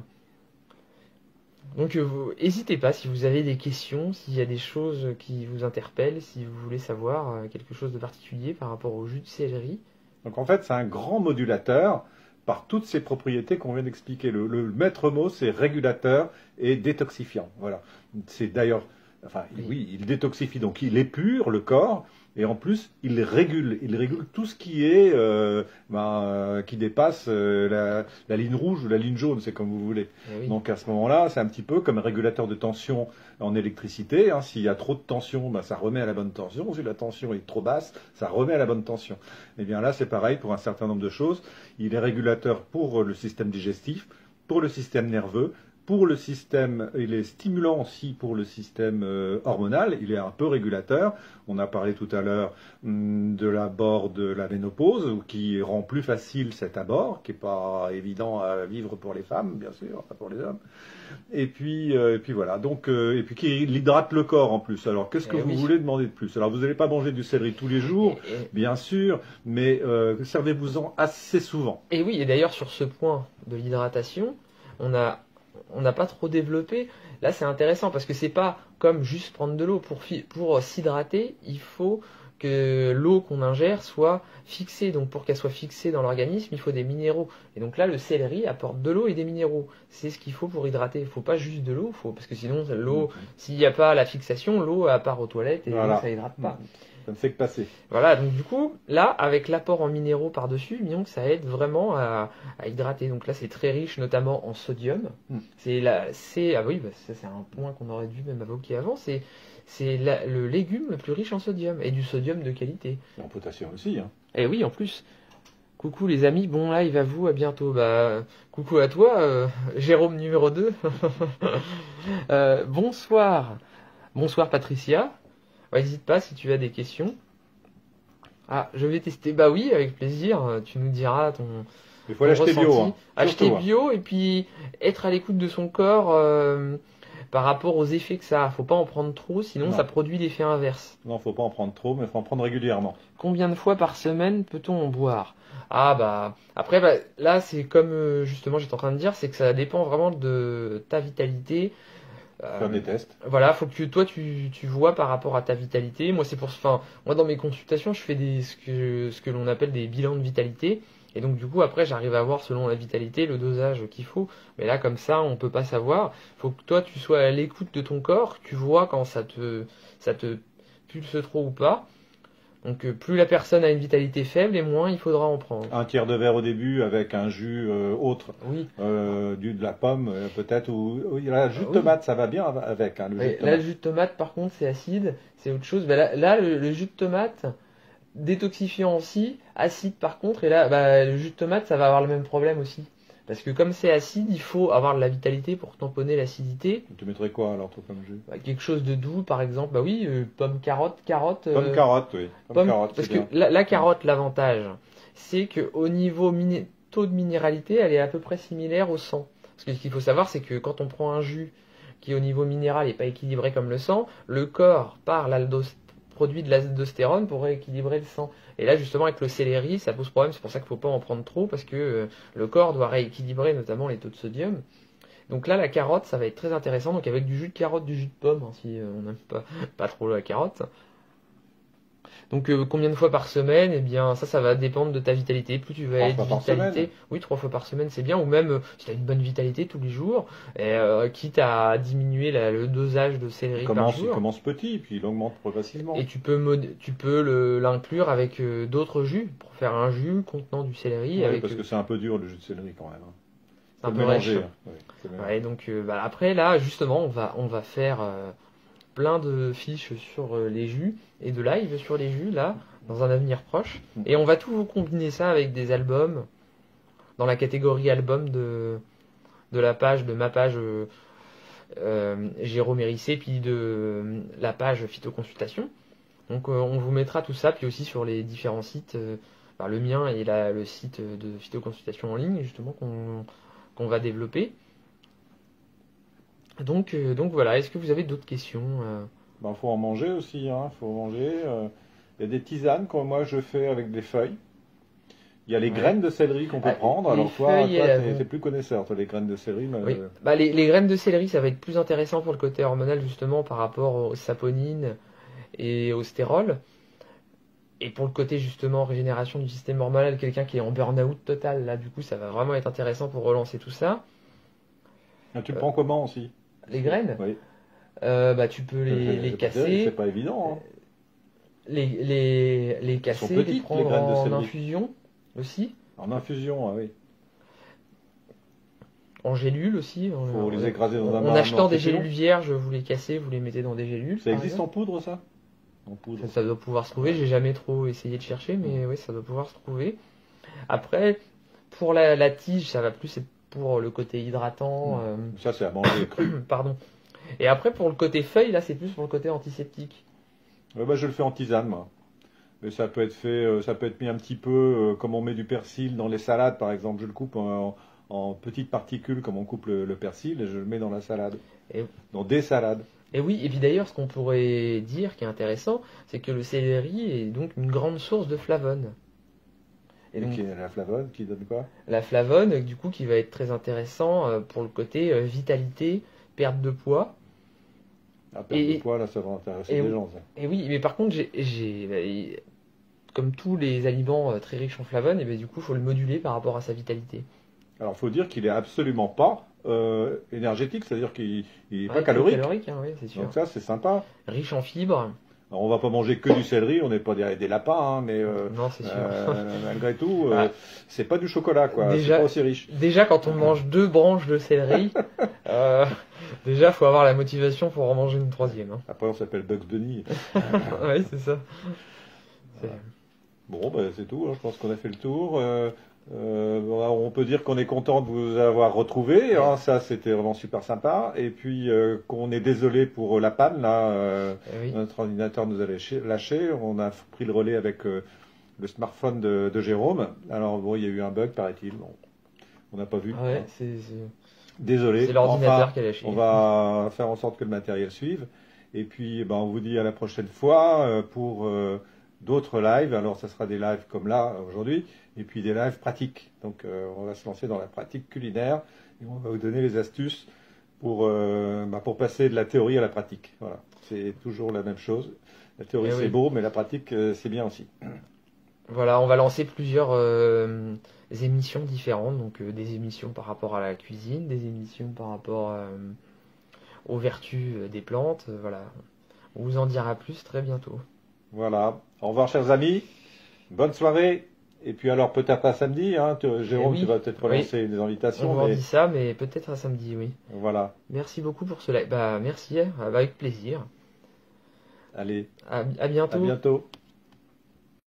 Speaker 1: Donc n'hésitez pas si vous avez des questions, s'il y a des choses qui vous interpellent, si vous voulez savoir quelque chose de particulier par rapport au jus de céleri.
Speaker 2: Donc en fait, c'est un grand modulateur par toutes ces propriétés qu'on vient d'expliquer. Le maître mot, c'est régulateur et détoxifiant. Voilà. C'est d'ailleurs, enfin, oui, il détoxifie, donc il épure le corps. Et en plus, il régule tout ce qui est qui dépasse la ligne rouge ou la ligne jaune, c'est comme vous voulez.
Speaker 1: Oui.
Speaker 2: Donc à ce moment-là, c'est un petit peu comme un régulateur de tension en électricité. Hein. S'il y a trop de tension, ça remet à la bonne tension. Si la tension est trop basse, ça remet à la bonne tension. Et bien là, c'est pareil pour un certain nombre de choses. Il est régulateur pour le système digestif, pour le système nerveux, pour le système, il est stimulant aussi pour le système hormonal, il est un peu régulateur. On a parlé tout à l'heure de l'abord de la ménopause, qui rend plus facile cet abord, qui n'est pas évident à vivre pour les femmes, bien sûr, pas pour les hommes. Et puis voilà, donc, et puis qui hydrate le corps en plus. Alors qu'est-ce que vous voulez demander de plus? Alors vous n'allez pas manger du céleri tous les jours, bien sûr, mais servez-vous-en assez souvent.
Speaker 1: Et oui, et d'ailleurs sur ce point de l'hydratation, on n'a pas trop développé. Là, c'est intéressant parce que c'est pas comme juste prendre de l'eau. Pour s'hydrater, il faut que l'eau qu'on ingère soit fixée. Donc, pour qu'elle soit fixée dans l'organisme, il faut des minéraux. Et donc là, le céleri apporte de l'eau et des minéraux. C'est ce qu'il faut pour hydrater. Il faut pas juste de l'eau, parce que sinon, l'eau, s'il n'y a pas la fixation, l'eau elle part aux toilettes et voilà. Donc, ça hydrate pas.
Speaker 2: Ça ne fait que passer.
Speaker 1: Voilà, donc du coup, là, avec l'apport en minéraux par-dessus, donc ça aide vraiment à hydrater. Donc là, c'est très riche, notamment en sodium. Ah oui, ça c'est un point qu'on aurait dû même évoquer avant. C'est le légume le plus riche en sodium et du sodium de qualité.
Speaker 2: Et en potassium aussi. Hein.
Speaker 1: Et oui, en plus. Coucou les amis, bon live à vous, à bientôt. Coucou à toi, Jérôme numéro 2. Bonsoir. Bonsoir Patricia. N'hésite pas si tu as des questions. Ah, je vais tester. Bah oui, avec plaisir. Tu nous diras ton.
Speaker 2: Il faut l'acheter bio. Hein.
Speaker 1: Acheter bio et puis être à l'écoute de son corps par rapport aux effets que ça a. Faut pas en prendre trop, sinon ça produit l'effet inverse.
Speaker 2: Non, faut pas en prendre trop, mais faut en prendre régulièrement.
Speaker 1: Combien de fois par semaine peut-on en boire? Ah après là c'est comme justement j'étais en train de dire, c'est que ça dépend vraiment de ta vitalité.
Speaker 2: Faire des tests.
Speaker 1: Voilà, faut que toi tu vois par rapport à ta vitalité. Moi moi dans mes consultations je fais ce que l'on appelle des bilans de vitalité. Et donc du coup après j'arrive à voir selon la vitalité le dosage qu'il faut. Mais là comme ça on peut pas savoir. Faut que toi tu sois à l'écoute de ton corps, tu vois quand ça te pulse trop ou pas. Donc plus la personne a une vitalité faible et moins il faudra en prendre.
Speaker 2: Un tiers de verre au début avec un jus autre,
Speaker 1: oui.
Speaker 2: De la pomme peut-être, ou la jus de tomate, ça va bien avec. Hein,
Speaker 1: le jus de tomate par contre c'est acide, c'est autre chose. Là le jus de tomate détoxifiant aussi, acide par contre, et là le jus de tomate ça va avoir le même problème aussi. Parce que comme c'est acide, il faut avoir de la vitalité pour tamponner l'acidité.
Speaker 2: Tu mettrais quoi alors toi comme jus?
Speaker 1: Quelque chose de doux par exemple, pomme carotte.
Speaker 2: Pomme carotte, oui. Carotte,
Speaker 1: parce que la carotte, l'avantage, c'est qu'au niveau taux de minéralité, elle est à peu près similaire au sang. Parce que ce qu'il faut savoir, c'est que quand on prend un jus qui au niveau minéral n'est pas équilibré comme le sang, le corps produit de l'aldostérone pour rééquilibrer le sang. Et là, justement, avec le céleri, ça pose problème. C'est pour ça qu'il ne faut pas en prendre trop, parce que le corps doit rééquilibrer notamment les taux de sodium. Donc là, la carotte, ça va être très intéressant. Donc avec du jus de carotte, du jus de pomme, hein, si on n'aime pas trop la carotte. Donc combien de fois par semaine? Eh bien ça va dépendre de ta vitalité. Plus tu vas être vitalité, oui 3 fois par semaine c'est bien, ou même si tu as une bonne vitalité tous les jours, quitte à diminuer le dosage de céleri par jour.
Speaker 2: Il commence petit, puis il augmente progressivement.
Speaker 1: Et tu peux l'inclure avec d'autres jus, pour faire un jus contenant du céleri.
Speaker 2: Oui, parce que c'est un peu dur le jus de céleri quand même. Hein.
Speaker 1: C'est un peu mélanger. Ouais, donc après là justement on va faire plein de fiches sur les jus et de live sur les jus là, dans un avenir proche. Et on va tout vous combiner ça avec des albums dans la catégorie album de la page, de ma page Jérôme Hérissé, puis de la page phytoconsultation. Donc on vous mettra tout ça, puis aussi sur les différents sites, le mien et le site de phytoconsultation en ligne, justement, qu'on va développer. Donc voilà, est-ce que vous avez d'autres questions
Speaker 2: Faut en manger aussi, hein. Faut manger. Il y a des tisanes que moi je fais avec des feuilles. Il y a les graines de céleri qu'on peut prendre. Alors toi, t'es plus connaisseur, toi, les graines de céleri. Mais
Speaker 1: oui. Les graines de céleri, ça va être plus intéressant pour le côté hormonal, justement, par rapport aux saponines et au stérol. Et pour le côté justement régénération du système hormonal, quelqu'un qui est en burn-out total, là du coup ça va vraiment être intéressant pour relancer tout ça.
Speaker 2: Tu le prends comment aussi?
Speaker 1: Les graines?
Speaker 2: Oui.
Speaker 1: Tu peux les casser.
Speaker 2: C'est pas évident. Hein.
Speaker 1: Les casser,
Speaker 2: petites,
Speaker 1: les prendre
Speaker 2: les graines de
Speaker 1: en
Speaker 2: céleri.
Speaker 1: infusion aussi.
Speaker 2: En infusion, ah oui.
Speaker 1: En gélules aussi.
Speaker 2: Faut les écraser dans un
Speaker 1: En achetant des gélules vierges, vous les cassez, vous les mettez dans des gélules.
Speaker 2: Ça existe en poudre, ça? En poudre.
Speaker 1: Ça doit pouvoir se trouver. J'ai jamais trop essayé de chercher, mais oui, ça doit pouvoir se trouver. Après, pour la tige, ça va plus être pour le côté hydratant.
Speaker 2: Ça, c'est à manger cru.
Speaker 1: Pardon. Et après, pour le côté feuille, là, c'est plus pour le côté antiseptique.
Speaker 2: Je le fais en tisane, moi. Mais ça peut être fait, ça peut être mis un petit peu comme on met du persil dans les salades, par exemple. Je le coupe en petites particules, comme on coupe le persil, et je le mets dans la salade. Dans des salades.
Speaker 1: Et oui, et puis d'ailleurs, ce qu'on pourrait dire qui est intéressant, c'est que le céleri est donc une grande source de flavone.
Speaker 2: Et donc, la flavone qui donne quoi?
Speaker 1: La flavone, du coup, qui va être très intéressant pour le côté vitalité, perte de poids.
Speaker 2: Perte de poids, là, ça va intéresser les gens. Ça.
Speaker 1: Et oui, mais par contre, comme tous les aliments très riches en flavone, du coup, il faut le moduler par rapport à sa vitalité.
Speaker 2: Alors, il faut dire qu'il est absolument pas énergétique, c'est-à-dire qu'il n'est pas calorique.
Speaker 1: Calorique, oui, c'est sûr.
Speaker 2: Donc ça, c'est sympa.
Speaker 1: Riche en fibres.
Speaker 2: Alors, on va pas manger que du céleri, on n'est pas des lapins, hein, mais
Speaker 1: non, c'est sûr.
Speaker 2: Malgré tout, c'est pas du chocolat, quoi. C'est pas aussi riche.
Speaker 1: Déjà, quand on mange 2 branches de céleri, déjà, faut avoir la motivation pour en manger une 3e. Hein.
Speaker 2: Après, on s'appelle Bugs Bunny.
Speaker 1: Oui, c'est ça.
Speaker 2: Bon, c'est tout. Hein. Je pense qu'on a fait le tour. On peut dire qu'on est content de vous avoir retrouvé. Hein. Ça, c'était vraiment super sympa. Et puis, qu'on est désolé pour la panne. Là, notre ordinateur nous a lâché. On a pris le relais avec le smartphone de Jérôme. Alors, bon, il y a eu un bug, paraît-il. Bon, on n'a pas vu.
Speaker 1: Ouais,
Speaker 2: désolé.
Speaker 1: C'est l'ordinateur qui a lâché.
Speaker 2: On va faire en sorte que le matériel suive. Et puis, on vous dit à la prochaine fois pour d'autres lives. Alors, ça sera des lives comme là, aujourd'hui, et puis des lives pratiques. Donc, on va se lancer dans la pratique culinaire et on va vous donner les astuces pour passer de la théorie à la pratique. Voilà. C'est toujours la même chose. La théorie, c'est beau, mais la pratique, c'est bien aussi.
Speaker 1: Voilà, on va lancer plusieurs émissions différentes. Donc, des émissions par rapport à la cuisine, des émissions par rapport aux vertus des plantes. Voilà. On vous en dira plus très bientôt. Voilà. Au revoir, chers amis. Bonne soirée. Et puis alors, peut-être à samedi, hein, Jérôme, tu vas peut-être relancer des invitations. On dit ça, mais peut-être à samedi, oui. Voilà. Merci beaucoup pour cela. Merci, avec plaisir. Allez. À bientôt. À bientôt.